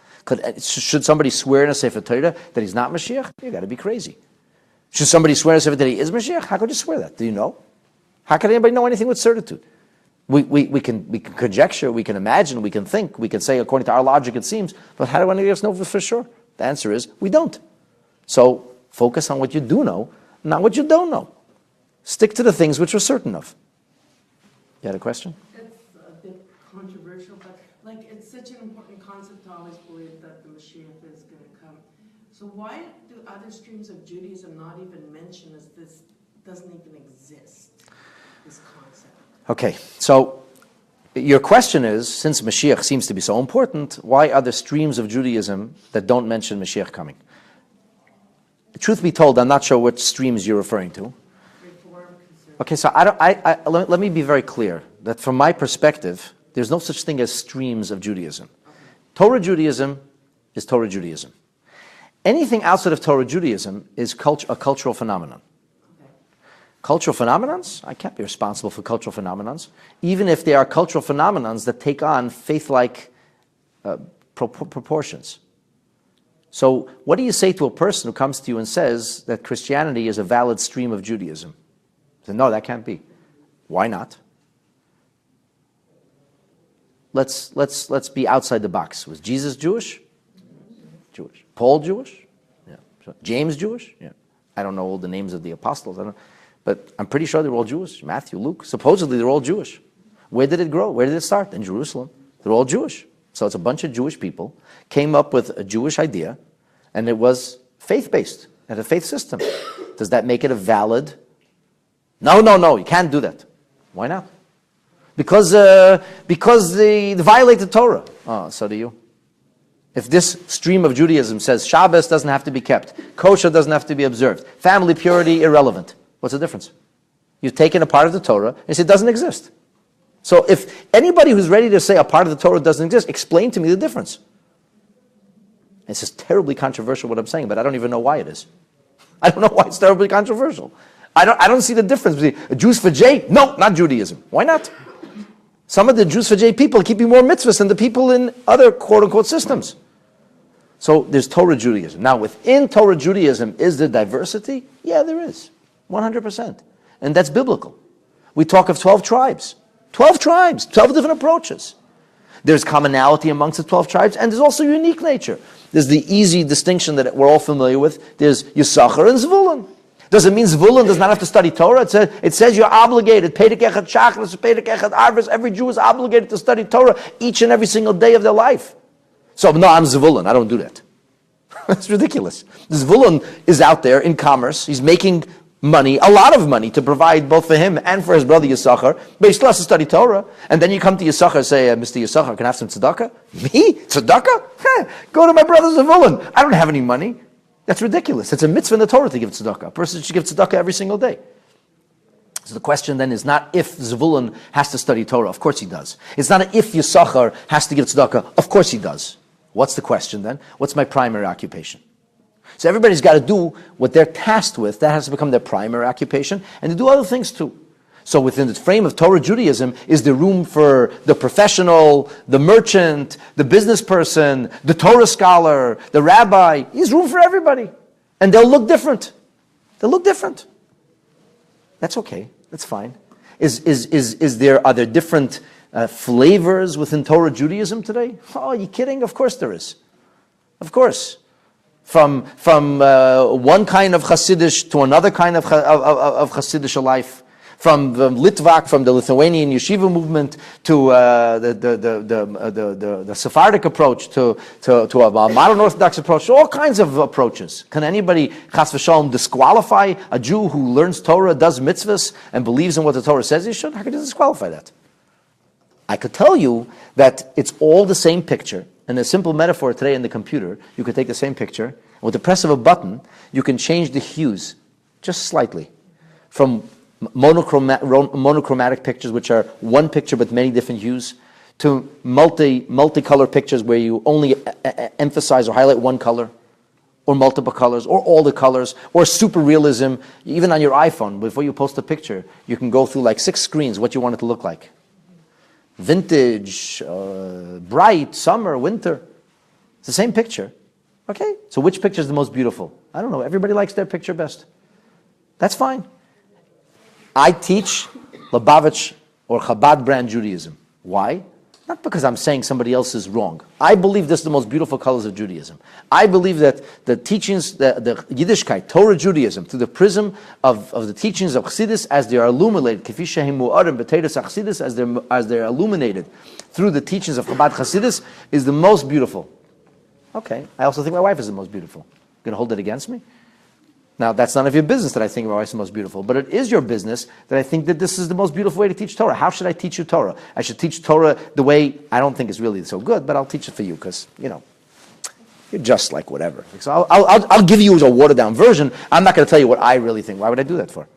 [SPEAKER 2] Should somebody swear in a Sefer Torah that he's not Mashiach? You got to be crazy. Should somebody swear in a Sefer that he is Mashiach? How could you swear that? Do you know? How can anybody know anything with certitude? We can conjecture, we can imagine, we can think, we can say according to our logic it seems, but how do any of us know for sure? The answer is we don't. So focus on what you do know, not what you don't know. Stick to the things which you're certain of. You had a question?
[SPEAKER 4] It's a bit controversial, but like it's such an important concept to always believe that the Moshiach is going to come. So why do other streams of Judaism not even mention as this doesn't even exist, this concept?
[SPEAKER 2] Okay, so your question is, since Mashiach seems to be so important, why are there streams of Judaism that don't mention Mashiach coming? Truth be told, I'm not sure which streams you're referring to. Okay, so let me be very clear that from my perspective, there's no such thing as streams of Judaism. Torah Judaism is Torah Judaism. Anything outside of Torah Judaism is a cultural phenomenon. Cultural phenomenons, I can't be responsible for cultural phenomenons, even if they are cultural phenomenons that take on faith-like proportions. So what do you say to a person who comes to you and says that Christianity is a valid stream of Judaism? You say, no, that can't be. Why not? Let's be outside the box. Was Jesus Jewish? Jewish. Paul Jewish? Yeah. James Jewish? Yeah. I don't know all the names of the apostles. But I'm pretty sure they're all Jewish. Matthew, Luke, supposedly they're all Jewish. Where did it grow? Where did it start? In Jerusalem. They're all Jewish. So it's a bunch of Jewish people came up with a Jewish idea, and it was faith-based, and a faith system. Does that make it a valid? No, you can't do that. Why not? Because they violate the Torah. Oh, so do you. If this stream of Judaism says Shabbos doesn't have to be kept, kosher doesn't have to be observed, family purity irrelevant, what's the difference? You've taken a part of the Torah and said it doesn't exist. So if anybody who's ready to say a part of the Torah doesn't exist, explain to me the difference. This is terribly controversial what I'm saying, but I don't even know why it is. I don't know why it's terribly controversial. I don't see the difference between Jews for J. No, not Judaism. Why not? Some of the Jews for J people are keeping more mitzvahs than the people in other quote-unquote systems. So there's Torah Judaism. Now within Torah Judaism, is there diversity? Yeah, there is. 100%. And that's biblical. We talk of 12 tribes. 12 tribes, 12 different approaches. There's commonality amongst the 12 tribes, and there's also unique nature. There's the easy distinction that we're all familiar with. There's Yisachar and Zvulun. Does it mean Zvulun does not have to study Torah? It says you're obligated. Pedek Echad Shachris, Pedek Echad Arvis. Every Jew is obligated to study Torah each and every single day of their life. So, no, I'm Zvulun. I don't do that. That's ridiculous. Zvulun is out there in commerce. He's making money, a lot of money, to provide both for him and for his brother Yisachar, but he still has to study Torah. And then you come to Yisachar and say, Mr. Yisachar, can I have some tzedakah? Me? Tzedakah? Go to my brother Zavulun. I don't have any money. That's ridiculous. It's a mitzvah in the Torah to give tzedakah. A person should give tzedakah every single day. So the question then is not if Zavulun has to study Torah. Of course he does. It's not if Yisachar has to give tzedakah. Of course he does. What's the question then? What's my primary occupation? So everybody's got to do what they're tasked with. That has to become their primary occupation. And to do other things too. So within the frame of Torah Judaism is the room for the professional, the merchant, the business person, the Torah scholar, the rabbi. There's room for everybody. And they'll look different. They'll look different. That's okay. That's fine. Are there different flavors within Torah Judaism today? Oh, are you kidding? Of course there is. Of course. From one kind of Hasidish to another kind of Hasidish life. From the Litvak, from the Lithuanian yeshiva movement to the Sephardic approach to a modern Orthodox approach, all kinds of approaches. Can anybody, chas v'shalom, disqualify a Jew who learns Torah, does mitzvahs, and believes in what the Torah says he should? How could you disqualify that? I could tell you that it's all the same picture. And a simple metaphor today in the computer, you could take the same picture, and with the press of a button, you can change the hues just slightly from monochromatic pictures, which are one picture but many different hues, to multicolor pictures where you only emphasize or highlight one color, or multiple colors, or all the colors, or super realism. Even on your iPhone, before you post a picture, you can go through like 6 screens what you want it to look like. Vintage, bright, summer, winter. It's the same picture. Okay, so which picture is the most beautiful? I don't know. Everybody likes their picture best. That's fine. I teach Lubavitch or Chabad brand Judaism. Why? Not because I'm saying somebody else is wrong. I believe this is the most beautiful colors of Judaism. I believe that the teachings, the Yiddishkeit, Torah Judaism, through the prism of the teachings of Chassidus as they are illuminated, Kefi shehem mu'arim b'teiras Chassidus as they're illuminated through the teachings of Chabad Chassidus, is the most beautiful. Okay, I also think my wife is the most beautiful. Going to hold it against me? Now, that's none of your business that I think my wife is the most beautiful, but it is your business that I think that this is the most beautiful way to teach Torah. How should I teach you Torah? I should teach Torah the way I don't think is really so good, but I'll teach it for you because, you're just like whatever. So I'll give you a watered-down version. I'm not going to tell you what I really think. Why would I do that for?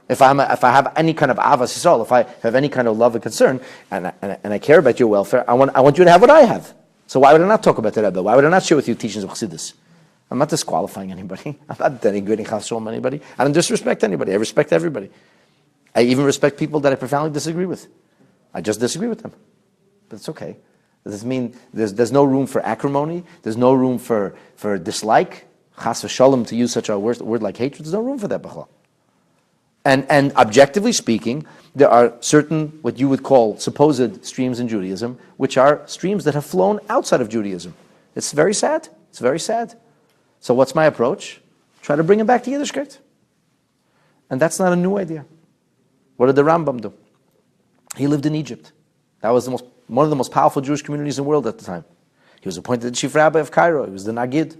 [SPEAKER 2] If I have any kind of avas yisrael, if I have any kind of love and concern, and I care about your welfare, I want you to have what I have. So why would I not talk about the Rebbe? Why would I not share with you teachings of Chassidus? I'm not disqualifying anybody. I'm not denigrating chas v'shalom anybody. I don't disrespect anybody. I respect everybody. I even respect people that I profoundly disagree with. I just disagree with them. But it's okay. It doesn't mean there's no room for acrimony. There's no room for dislike. Chas v'shalom, to use such a word like hatred, there's no room for that b'chlal. And objectively speaking, there are certain, what you would call supposed streams in Judaism, which are streams that have flown outside of Judaism. It's very sad. It's very sad. So what's my approach? Try to bring him back to Yiddishkeit. And that's not a new idea. What did the Rambam do? He lived in Egypt. That was one of the most powerful Jewish communities in the world at the time. He was appointed the chief rabbi of Cairo. He was the Nagid.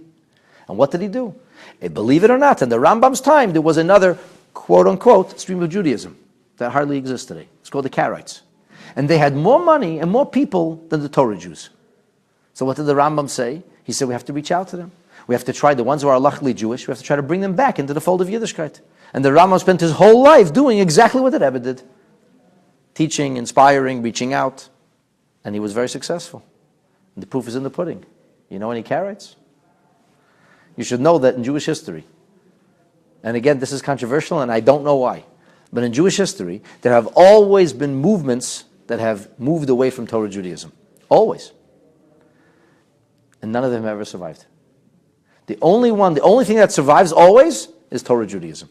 [SPEAKER 2] And what did he do? Believe it or not, in the Rambam's time, there was another, quote-unquote, stream of Judaism that hardly exists today. It's called the Karaites. And they had more money and more people than the Torah Jews. So what did the Rambam say? He said we have to reach out to them. We have to try, the ones who are halachically Jewish, we have to try to bring them back into the fold of Yiddishkeit. And the Rambam spent his whole life doing exactly what the Rebbe did. Teaching, inspiring, reaching out. And he was very successful. And the proof is in the pudding. You know any Karaites? You should know that in Jewish history, and again, this is controversial and I don't know why, but in Jewish history, there have always been movements that have moved away from Torah Judaism. Always. And none of them have ever survived. The only thing that survives always is Torah Judaism.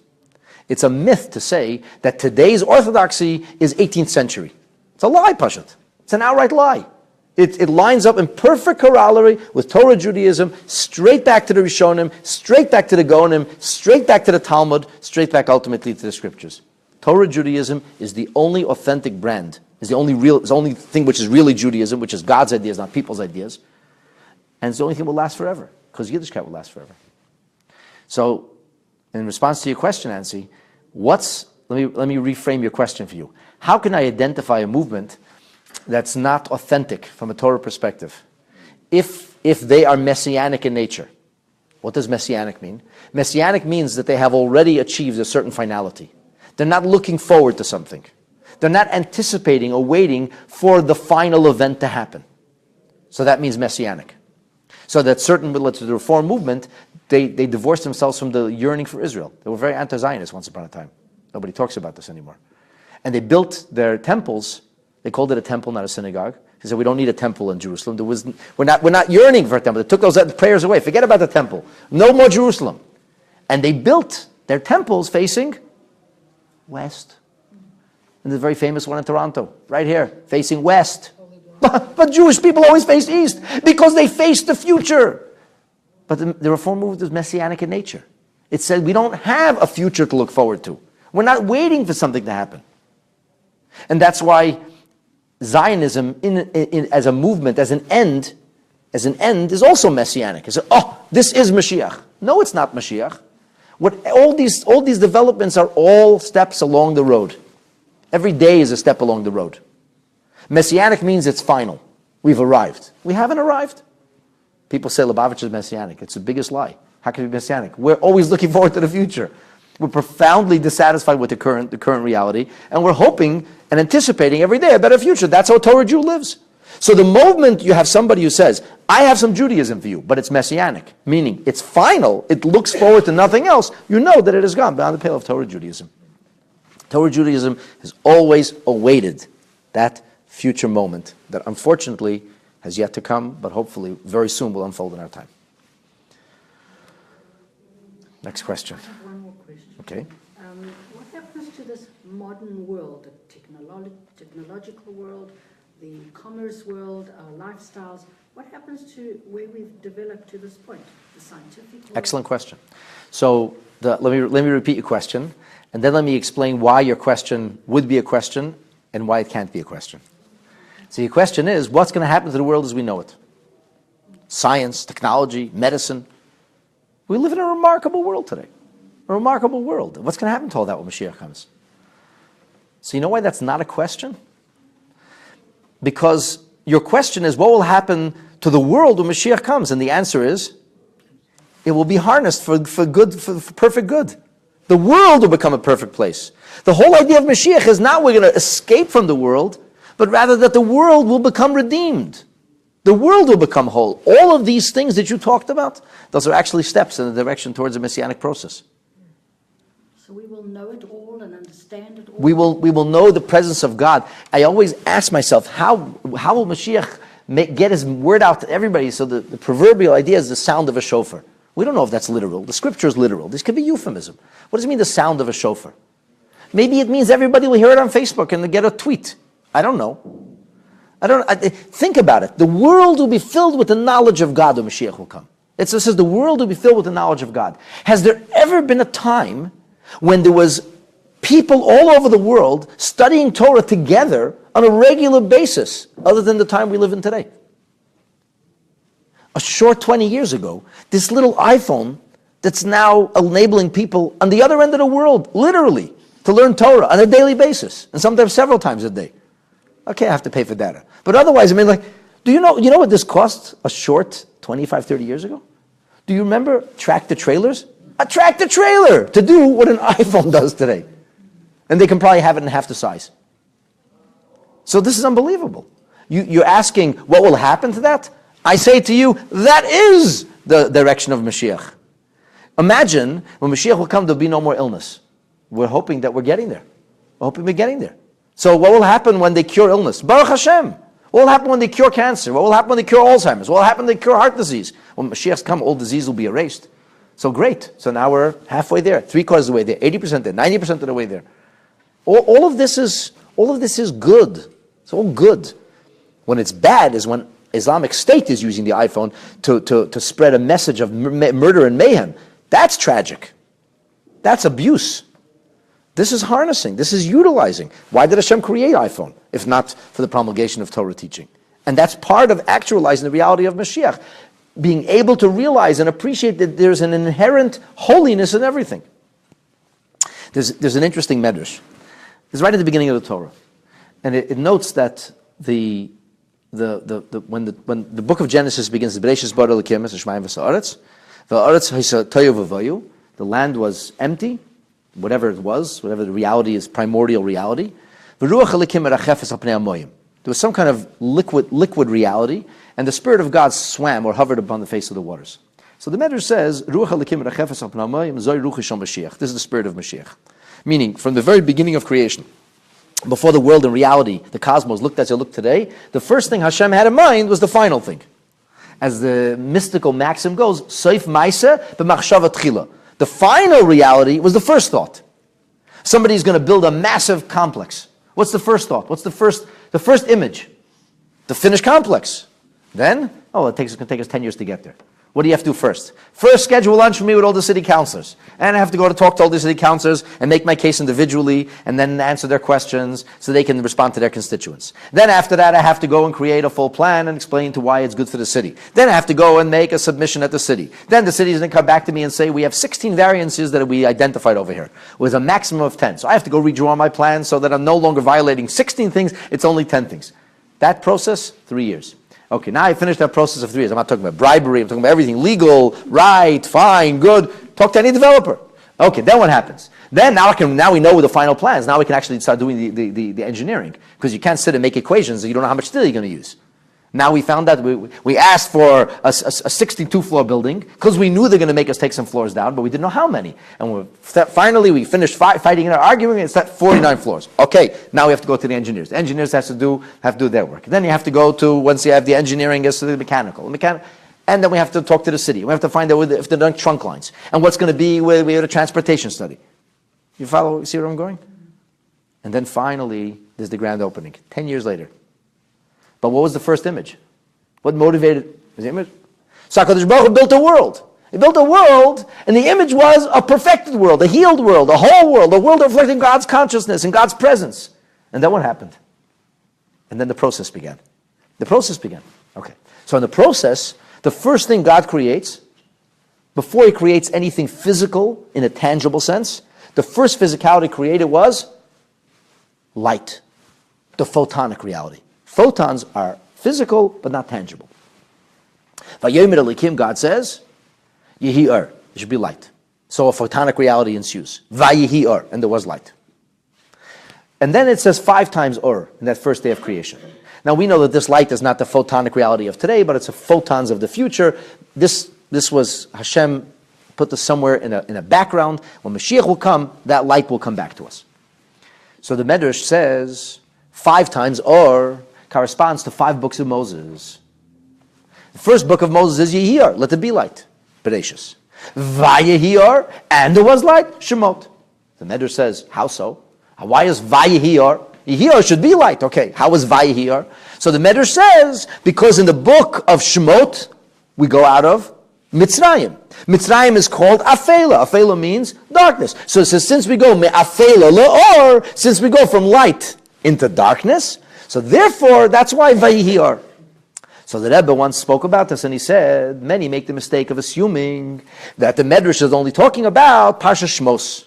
[SPEAKER 2] It's a myth to say that today's orthodoxy is 18th century. It's a lie, Pashat. It's an outright lie. It lines up in perfect corollary with Torah Judaism, straight back to the Rishonim, straight back to the Gaonim, straight back to the Talmud, straight back ultimately to the Scriptures. Torah Judaism is the only authentic brand, is the only thing which is really Judaism, which is God's ideas, not people's ideas. And it's the only thing that will last forever, because Yiddishkeit will last forever. So, in response to your question, Nancy, let me reframe your question for you. How can I identify a movement that's not authentic from a Torah perspective if they are messianic in nature? What does messianic mean? Messianic means that they have already achieved a certain finality. They're not looking forward to something. They're not anticipating or waiting for the final event to happen. So that means messianic. So that certain, let's say the Reform movement, they divorced themselves from the yearning for Israel. They were very anti-Zionist once upon a time. Nobody talks about this anymore. And they built their temples. They called it a temple, not a synagogue. They said, we don't need a temple in Jerusalem. We're not yearning for a temple. They took those prayers away. Forget about the temple. No more Jerusalem. And they built their temples facing west. And the very famous one in Toronto, right here, facing west. But Jewish people always face east because they face the future. But the Reform movement is messianic in nature. It said we don't have a future to look forward to. We're not waiting for something to happen. And that's why Zionism as a movement, as an end, is also messianic. It's this is Mashiach. No, it's not Mashiach. All these developments are all steps along the road. Every day is a step along the road. Messianic means it's final. We've arrived. We haven't arrived. People say Lubavitch is messianic. It's the biggest lie. How can it be messianic? We're always looking forward to the future. We're profoundly dissatisfied with the current reality, and we're hoping and anticipating every day a better future. That's how a Torah Jew lives. So the moment you have somebody who says, I have some Judaism for you, but it's messianic, meaning it's final, it looks forward to nothing else, you know that it has gone beyond the pale of Torah Judaism. Torah Judaism has always awaited that future moment that unfortunately has yet to come, but hopefully very soon will unfold in our time. Next question.
[SPEAKER 3] I have one more question.
[SPEAKER 2] Okay.
[SPEAKER 3] What happens to this modern world, the technological world, the commerce world, our lifestyles? What happens to where we've developed to this point, the scientific world?
[SPEAKER 2] Excellent question. So let me repeat your question, and then let me explain why your question would be a question and why it can't be a question. So your question is, what's going to happen to the world as we know it? Science, technology, medicine. We live in a remarkable world today. A remarkable world. What's going to happen to all that when Mashiach comes? So you know why that's not a question? Because your question is, what will happen to the world when Mashiach comes? And the answer is, it will be harnessed for perfect good. The world will become a perfect place. The whole idea of Mashiach is not we're going to escape from the world, but rather that the world will become redeemed. The world will become whole. All of these things that you talked about, those are actually steps in the direction towards a messianic process.
[SPEAKER 3] So we will know it all and understand it all?
[SPEAKER 2] We will know the presence of God. I always ask myself, how will Mashiach get his word out to everybody? So the proverbial idea is the sound of a shofar. We don't know if that's literal. The scripture is literal. This could be euphemism. What does it mean, the sound of a shofar? Maybe it means everybody will hear it on Facebook and get a tweet. I don't know. Think about it. The world will be filled with the knowledge of God when Mashiach will come. It says the world will be filled with the knowledge of God. Has there ever been a time when there was people all over the world studying Torah together on a regular basis, other than the time we live in today? A short 20 years ago, this little iPhone that's now enabling people on the other end of the world, literally, to learn Torah on a daily basis, and sometimes several times a day. Okay, I have to pay for data. But otherwise, do you know what this cost a short 25, 30 years ago? Do you remember tractor trailers? A tractor trailer to do what an iPhone does today. And they can probably have it in half the size. So this is unbelievable. You're asking what will happen to that? I say to you, that is the direction of Mashiach. Imagine when Mashiach will come, there'll be no more illness. We're hoping that we're getting there. We're hoping we're getting there. So what will happen when they cure illness? Baruch Hashem. What will happen when they cure cancer? What will happen when they cure Alzheimer's? What will happen when they cure heart disease? When Mashiach's come, all disease will be erased. So great. So now we're halfway there, 3/4 of the way there, 80% there, 90% of the way there. All of this is good. It's all good. When it's bad is when Islamic State is using the iPhone to spread a message of murder and mayhem. That's tragic. That's abuse. This is harnessing. This is utilizing. Why did Hashem create iPhone, if not for the promulgation of Torah teaching? And that's part of actualizing the reality of Mashiach. Being able to realize and appreciate that there's an inherent holiness in everything. There's an interesting medrash. It's right at the beginning of the Torah, and it notes that when the book of Genesis begins, Bereshis bara Elokim es hashamayim v'ha'aretz, v'ha'aretz ha'isa tohu v'vohu, the land was empty, whatever it was, whatever the reality is, primordial reality. V'ruach Elokim merachefes al pnei hamoyim. There was some kind of liquid reality, and the Spirit of God swam or hovered upon the face of the waters. So the Medrash says, Ruach Elokim merachefes al pnei hamoyim, zoi ruach shel Moshiach. This is the Spirit of Mashiach. Meaning, from the very beginning of creation, before the world in reality, the cosmos looked as it looked today, the first thing Hashem had in mind was the final thing. As the mystical maxim goes, Soif Maisa b'machshava tchila. The final reality was the first thought. Somebody's going to build a massive complex. What's the first thought? What's the first image? The finished complex. Then, it's going to take us 10 years to get there. What do you have to do first? First, schedule lunch for me with all the city councilors. And I have to go to talk to all the city councilors and make my case individually and then answer their questions so they can respond to their constituents. Then after that, I have to go and create a full plan and explain to why it's good for the city. Then I have to go and make a submission at the city. Then the city is going to come back to me and say, we have 16 variances that we identified over here with a maximum of 10. So I have to go redraw my plan so that I'm no longer violating 16 things, it's only 10 things. That process, 3 years. Okay, now I finished that process of 3 years. I'm not talking about bribery, I'm talking about everything legal, right, fine, good. Talk to any developer. Okay, then what happens? Then now we know the final plans. Now we can actually start doing the engineering. Because you can't sit and make equations and you don't know how much steel you're going to use. Now we found that we asked for a 62-floor building because we knew they're going to make us take some floors down, but we didn't know how many. And finally we finished fighting and arguing, and it's at 49 floors. Okay, now we have to go to the engineers. The engineers have to do their work. Then you have to go to, once you have the engineering, is to the mechanical. And then we have to talk to the city. We have to find out if they're done trunk lines. And what's going to be where we have a transportation study. You follow, see where I'm going? And then finally, there's the grand opening, 10 years later. But what was the first image? What motivated the image? So HaKadosh Baruch Hu built a world. He built a world, and the image was a perfected world, a healed world, a whole world, a world reflecting God's consciousness and God's presence. And then what happened? And then the process began. Okay. So in the process, the first thing God creates, before He creates anything physical in a tangible sense, the first physicality created was light, the photonic reality. Photons are physical, but not tangible. Vayomer Elokim, God says, Yehi Or, there should be light. So a photonic reality ensues. Vayehi Or, and there was light. And then it says 5 times Or in that first day of creation. Now we know that this light is not the photonic reality of today, but it's the photons of the future. This was Hashem put this somewhere in a background. When Mashiach will come, that light will come back to us. So the Medrash says 5 times Or corresponds to 5 books of Moses. The first book of Moses is Yehi, let it be light, Bereshis. Vayehi, and there was light, Shemot. The Medrash says, how so? Why is Vayehi? Yehi should be light. Okay, how is Vayehi? So the Medrash says, because in the book of Shemot, we go out of Mitzrayim. Mitzrayim is called Afela. Afela means darkness. So it says, since we go Afela le'or, since we go from light into darkness, so therefore, that's why Vayehi Or. So the Rebbe once spoke about this, and he said, many make the mistake of assuming that the Medrash is only talking about Parshas Shmos,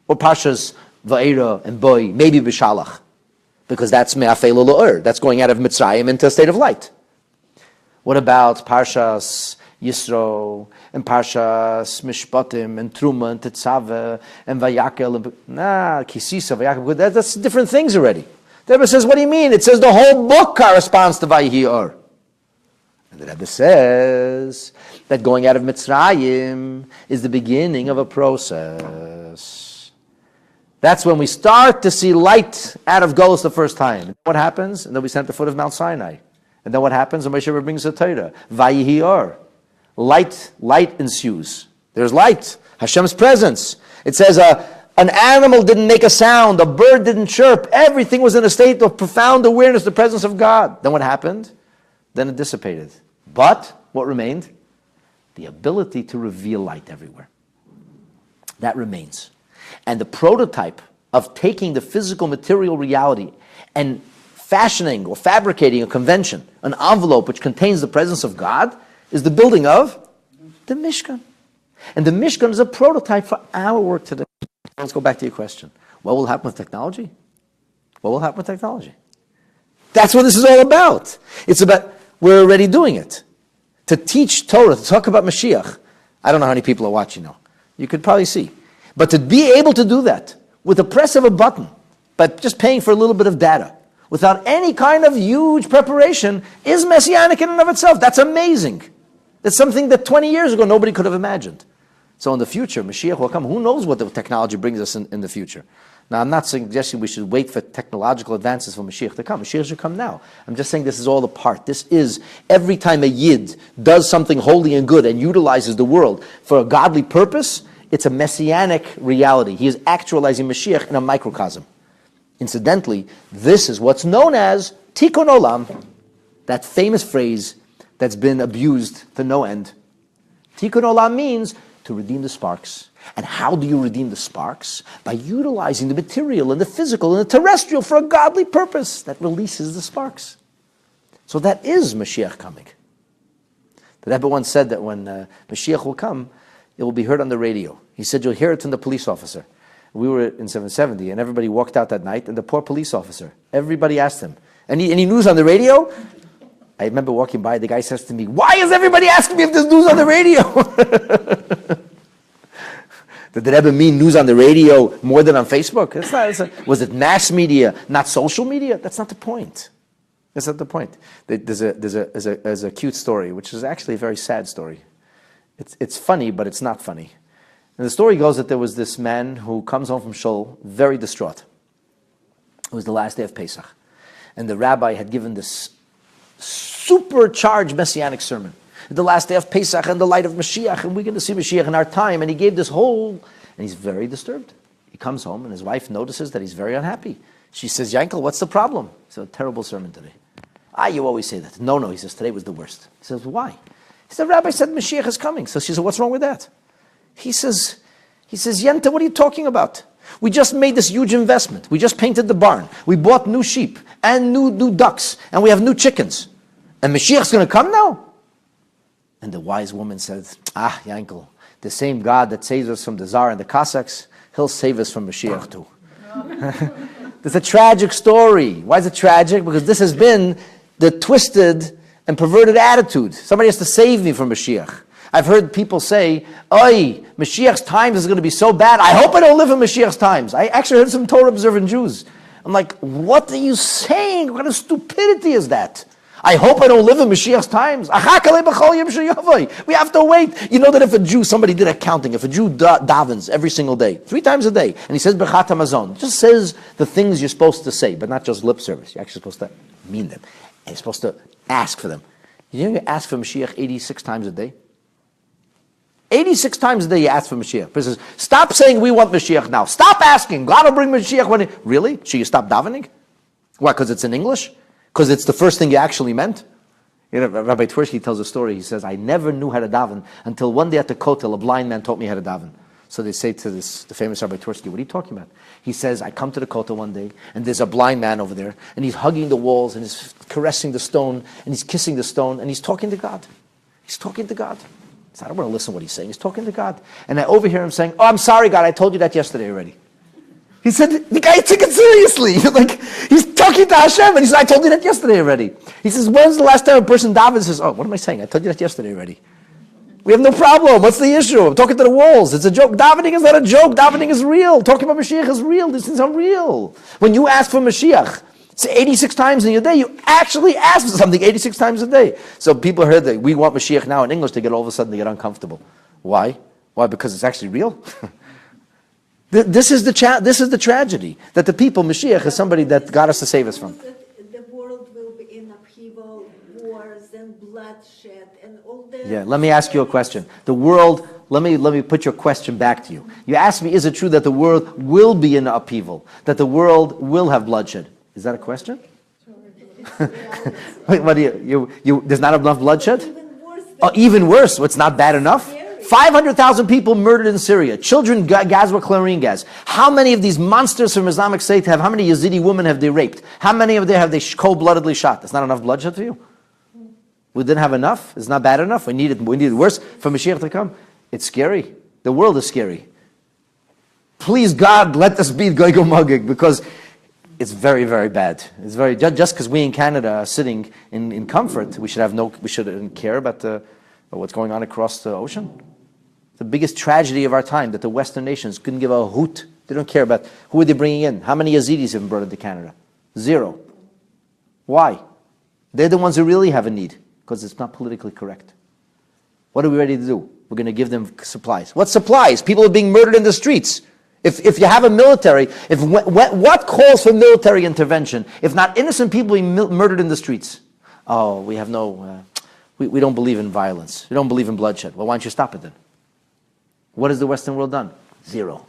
[SPEAKER 2] or Parshas Va'era and Boi, maybe B'Shalach, because that's Me'afela L'Or, that's going out of Mitzrayim into a state of light. What about Parshas Yisro, and Parshas Mishpatim, and Truma, and Tetzaveh, and Vayakel, and Kisisa, Vayakel, that's different things already. The Rebbe says, what do you mean? It says the whole book corresponds to Vayehi Or. And the Rebbe says that going out of Mitzrayim is the beginning of a process. That's when we start to see light out of Golus the first time. What happens? And then we stand at the foot of Mount Sinai. And then what happens? And Moshe brings the Torah. Vayehi Or. Light ensues. There's light. Hashem's presence. It says an animal didn't make a sound, a bird didn't chirp, everything was in a state of profound awareness, the presence of God. Then what happened? Then it dissipated. But what remained? The ability to reveal light everywhere. That remains. And the prototype of taking the physical material reality and fashioning or fabricating a convention, an envelope which contains the presence of God, is the building of the Mishkan. And the Mishkan is a prototype for our work today. Let's go back to your question. What will happen with technology? What will happen with technology? That's what this is all about. It's about, we're already doing it. To teach Torah, to talk about Mashiach. I don't know how many people are watching now. You could probably see. But to be able to do that with the press of a button, but just paying for a little bit of data, without any kind of huge preparation, is messianic in and of itself. That's amazing. That's something that 20 years ago nobody could have imagined. So in the future, Mashiach will come. Who knows what the technology brings us in the future? Now, I'm not suggesting we should wait for technological advances for Mashiach to come. Mashiach should come now. I'm just saying this is all a part. This is, every time a Yid does something holy and good and utilizes the world for a godly purpose, it's a messianic reality. He is actualizing Mashiach in a microcosm. Incidentally, this is what's known as tikkun olam, that famous phrase that's been abused to no end. Tikkun olam means to redeem the sparks. And how do you redeem the sparks? By utilizing the material and the physical and the terrestrial for a godly purpose that releases the sparks. So that is Mashiach coming. The Rebbe once said that when Mashiach will come, it will be heard on the radio. He said you'll hear it from the police officer. We were in 770 and everybody walked out that night and the poor police officer, everybody asked him, any news on the radio? I remember walking by, the guy says to me, why is everybody asking me if there's news on the radio? Did the Rebbe mean news on the radio more than on Facebook? Was it mass media, not social media? That's not the point. That's not the point. There's a cute story, which is actually a very sad story. It's funny, but it's not funny. And the story goes that there was this man who comes home from shul very distraught. It was the last day of Pesach. And the rabbi had given this supercharged messianic sermon. The last day of Pesach and the light of Mashiach, and we're going to see Mashiach in our time. And he gave this whole, and he's very disturbed. He comes home and his wife notices that he's very unhappy. She says, Yankel, what's the problem? It's a terrible sermon today. You always say that. No, he says, today was the worst. He says, why? He said, Rabbi said Mashiach is coming. So she said, what's wrong with that? He says, Yenta, what are you talking about? We just made this huge investment. We just painted the barn. We bought new sheep and new ducks, and we have new chickens. And Mashiach's going to come now? And the wise woman said, Yankel, the same God that saves us from the Tsar and the Cossacks, he'll save us from Mashiach too. It's a tragic story. Why is it tragic? Because this has been the twisted and perverted attitude. Somebody has to save me from Mashiach. I've heard people say, Mashiach's times is going to be so bad, I hope I don't live in Mashiach's times. I actually heard some Torah observant Jews. I'm like, what are you saying? What kind of stupidity is that? I hope I don't live in Mashiach's times. We have to wait. You know that if a Jew, somebody did accounting, if a Jew davens every single day, 3 times a day, and he says Birchat Hamazon, just says the things you're supposed to say, but not just lip service. You're actually supposed to mean them. And you're supposed to ask for them. You know, you ask for Mashiach 86 times a day? 86 times a day you ask for Mashiach. He says, stop saying we want Mashiach now. Stop asking. God will bring Mashiach when Really? Should you stop davening? Why? Because it's in English? Because it's the first thing you actually meant? You know, Rabbi Twersky tells a story. He says, I never knew how to daven until one day at the Kotel, a blind man taught me how to daven. So they say to the famous Rabbi Twersky, what are you talking about? He says, I come to the Kotel one day, and there's a blind man over there, and he's hugging the walls, and he's caressing the stone, and he's kissing the stone, and he's talking to God. He's talking to God. So I don't want to listen to what he's saying. He's talking to God. And I overhear him saying, I'm sorry, God, I told you that yesterday already. He said, the guy took it seriously. Like, he's talking to Hashem, and he said, I told you that yesterday already. He says, when's the last time a person davens says, what am I saying? I told you that yesterday already. We have no problem. What's the issue? I'm talking to the walls. It's a joke. Davening is not a joke. Davening is real. Talking about Mashiach is real. This is unreal. When you ask for Mashiach, say 86 times in your day, you actually ask for something 86 times a day. So people heard that we want Mashiach now in English, all of a sudden they get uncomfortable. Why? Why? Because it's actually real? This is the tragedy, that the people, Mashiach is somebody that God has to save us from.
[SPEAKER 7] The world will be in upheaval, wars and bloodshed and all that.
[SPEAKER 2] Yeah, let me ask you a question. The world, let me put your question back to you. You asked me, is it true that the world will be in upheaval, that the world will have bloodshed? Is that a question? Wait, what do you there's not enough bloodshed? Even worse. It's not bad enough? 500,000 people murdered in Syria. Children gassed with chlorine gas. How many of these monsters from Islamic State how many Yazidi women have they raped? How many of them have they cold-bloodedly shot? That's not enough bloodshed for you? We didn't have enough? It's not bad enough? We need it worse for Mashiach to come? It's scary. The world is scary. please God, let this be Goygo Magig, because it's very, very bad. It's very, just because we in Canada are sitting in comfort, we shouldn't care about what's going on across the ocean. The biggest tragedy of our time, that the Western nations couldn't give a hoot. They don't care about who are they bringing in. How many Yazidis have been brought into Canada? 0. Why? They're the ones who really have a need, because it's not politically correct. What are we ready to do? We're going to give them supplies. What supplies? People are being murdered in the streets. If you have a military, what calls for military intervention if not innocent people being murdered in the streets? Oh, we have no, we don't believe in violence. We don't believe in bloodshed. Well, why don't you stop it then? What has the Western world done? 0.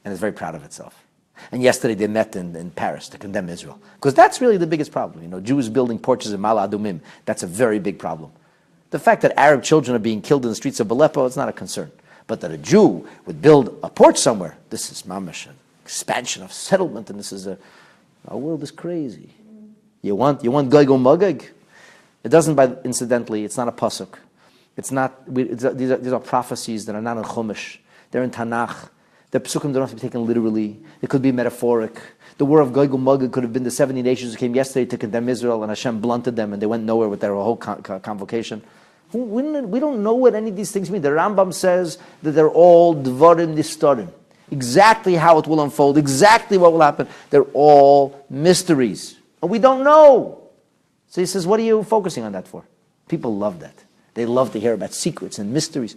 [SPEAKER 2] And it's very proud of itself. And yesterday they met in Paris to condemn Israel. Because that's really the biggest problem. Jews building porches in Mala Adumim, that's a very big problem. The fact that Arab children are being killed in the streets of Aleppo, it's not a concern. But that a Jew would build a porch somewhere, this is mamash, an expansion of settlement, and this is our world is crazy. You want Goygo Magog? It doesn't, incidentally, it's not a pasuk. It's not, these are prophecies that are not in Chumash. They're in Tanakh. The psukim don't have to be taken literally. It could be metaphoric. The war of Goygo Magog could have been the 70 nations who came yesterday to condemn Israel, and Hashem blunted them, and they went nowhere with their whole convocation. We don't know what any of these things mean. The Rambam says that they're all dvarim nistarim. Exactly how it will unfold, exactly what will happen. They're all mysteries. And we don't know. So he says, what are you focusing on that for? People love that. They love to hear about secrets and mysteries.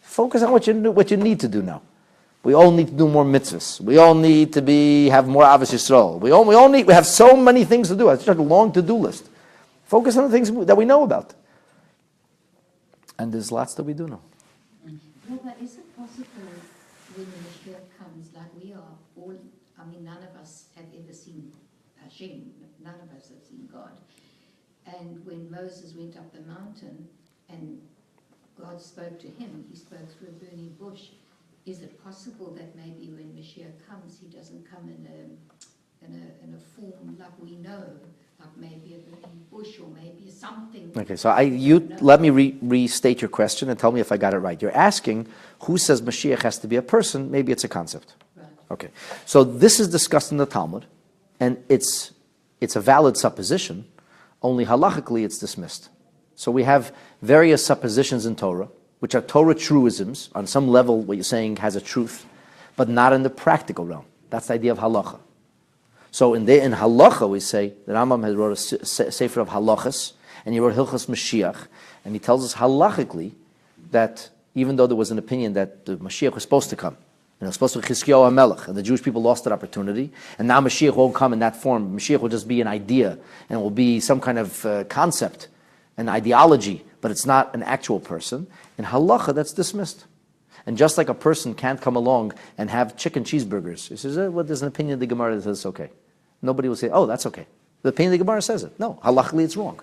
[SPEAKER 2] Focus on what you need to do now. We all need to do more mitzvahs. We all need to have more Avos Yisrael. We have so many things to do. It's just a long to-do list. Focus on the things that we know about. And there's lots that we do know.
[SPEAKER 8] No, but is it possible when the Moshiach comes, like we are all, none of us have ever seen Hashem, none of us have seen God. And when Moses went up the mountain and God spoke to him, he spoke through a burning bush. Is it possible that maybe when Moshiach comes, he doesn't come in a form like we know, like maybe a burning bush or maybe something?
[SPEAKER 2] Okay, so let me restate your question and tell me if I got it right. You're asking who says Mashiach has to be a person? Maybe it's a concept.
[SPEAKER 8] Right.
[SPEAKER 2] Okay, so this is discussed in the Talmud, and it's a valid supposition. Only halachically it's dismissed. So we have various suppositions in Torah, which are Torah truisms. On some level, what you're saying has a truth, but not in the practical realm. That's the idea of halacha. So in halacha, we say, the Rambam has wrote a sefer of halachas, and he wrote Hilchas Mashiach, and he tells us halachically that even though there was an opinion that the Mashiach was supposed to come, and it was supposed to be Chizkiyahu HaMelech, and the Jewish people lost that opportunity, and now Mashiach won't come in that form. Mashiach will just be an idea, and it will be some kind of concept, an ideology, but it's not an actual person. In halacha, that's dismissed. And just like a person can't come along and have chicken cheeseburgers, he says, well, there's an opinion of the Gemara that says it's okay. Nobody will say, oh, that's okay. The opinion of the Gemara says it. No, halachically it's wrong.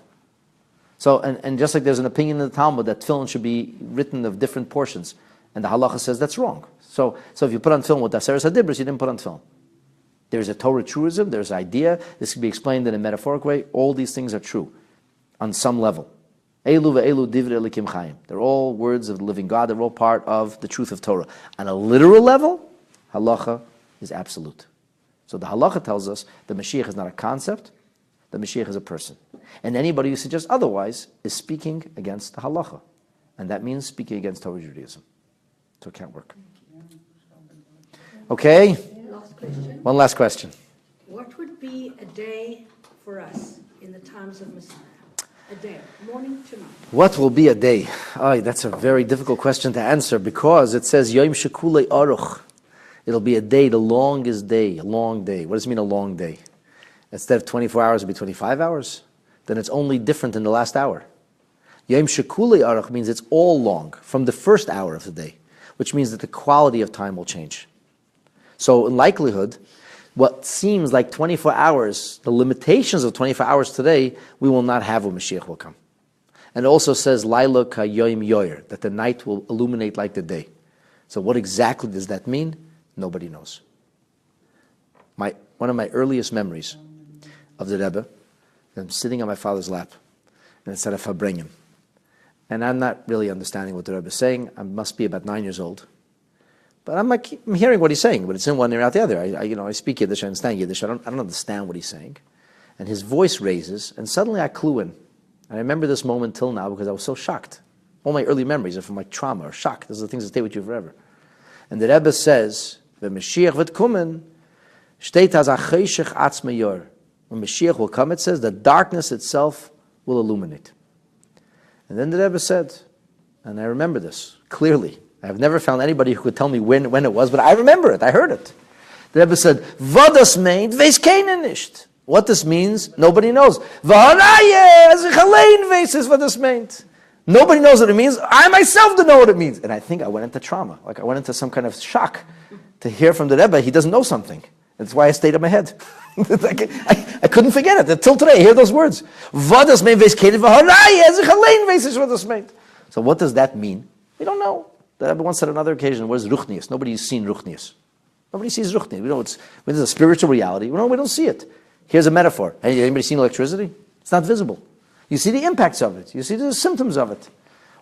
[SPEAKER 2] So, and just like there's an opinion in the Talmud that tefillin should be written of different portions, and the halacha says that's wrong. So if you put on tefillin with Aseres HaDibros, you didn't put on tefillin. There's a Torah truism, there's an idea, this can be explained in a metaphoric way. All these things are true on some level. Elu ve'elu divrei elikim chayim. They're all words of the living God, they're all part of the truth of Torah. On a literal level, halacha is absolute. So the halacha tells us the Mashiach is not a concept, the Mashiach is a person. And anybody who suggests otherwise is speaking against the halacha. And that means speaking against Torah Judaism. So it can't work. Okay?
[SPEAKER 3] Last question.
[SPEAKER 2] One last question.
[SPEAKER 3] What would be a day for us in the times of Messiah? A day, morning to night.
[SPEAKER 2] What will be a day? Oh, that's a very difficult question to answer because it says Yom Shekulei Aruch. It'll be a day, the longest day, a long day. What does it mean, a long day? Instead of 24 hours, it'll be 25 hours? Then it's only different in the last hour. Yom Shekulei Aruch means it's all long, from the first hour of the day, which means that the quality of time will change. So in likelihood, what seems like 24 hours, the limitations of 24 hours today, we will not have when Mashiach will come. And it also says, Laila ka yoim yoyer, that the night will illuminate like the day. So what exactly does that mean? Nobody knows. One of my earliest memories of the Rebbe, I'm sitting on my father's lap, and it said a Fabrengen. And I'm not really understanding what the Rebbe is saying. I must be about 9 years old. But I'm hearing what he's saying, but it's in one ear out the other. I speak Yiddish, I understand Yiddish. I don't understand what he's saying. And his voice raises, and suddenly I clue in. And I remember this moment till now because I was so shocked. All my early memories are from my trauma or shock. Those are the things that stay with you forever. And the Rebbe says, "When Mashiach wird kommen, steht as a cheshech atzme yor." When Mashiach will come, it says, the darkness itself will illuminate. And then the Rebbe said, and I remember this clearly. I've never found anybody who could tell me when it was, but I remember it. I heard it. The Rebbe said, "What das meint, weiß keiner nicht." What this means, nobody knows. Nobody knows what it means. I myself don't know what it means. And I think I went into trauma. Like I went into some kind of shock to hear from the Rebbe, he doesn't know something. That's why I stayed in my head. I couldn't forget it. Until today, I hear those words. So what does that mean? We don't know. The Rebbe once said on another occasion, what is Ruchnius? Nobody's seen Ruchnius. Nobody sees Ruchnius. We know it's a spiritual reality. We don't see it. Here's a metaphor. Hey, anybody seen electricity? It's not visible. You see the impacts of it. You see the symptoms of it.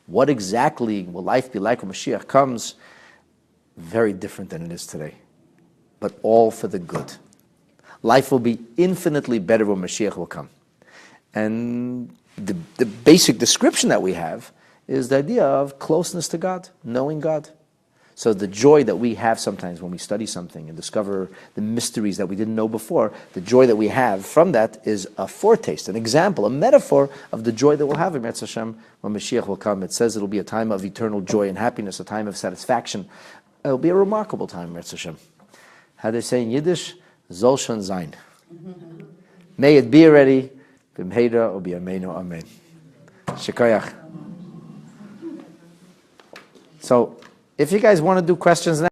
[SPEAKER 2] What exactly will life be like when Mashiach comes? Very different than it is today. But all for the good. Life will be infinitely better when Mashiach will come. And the basic description that we have is the idea of closeness to God, knowing God. So the joy that we have sometimes when we study something and discover the mysteries that we didn't know before, the joy that we have from that is a foretaste, an example, a metaphor of the joy that we'll have in Metz Hashem when Mashiach will come. It says it'll be a time of eternal joy and happiness, a time of satisfaction. It'll be a remarkable time in Metz Hashem. How they say in Yiddish, Zol schon sein. May it be already, b'mheira or b'yameinu, amen. Shekayach. So, if you guys want to do questions now,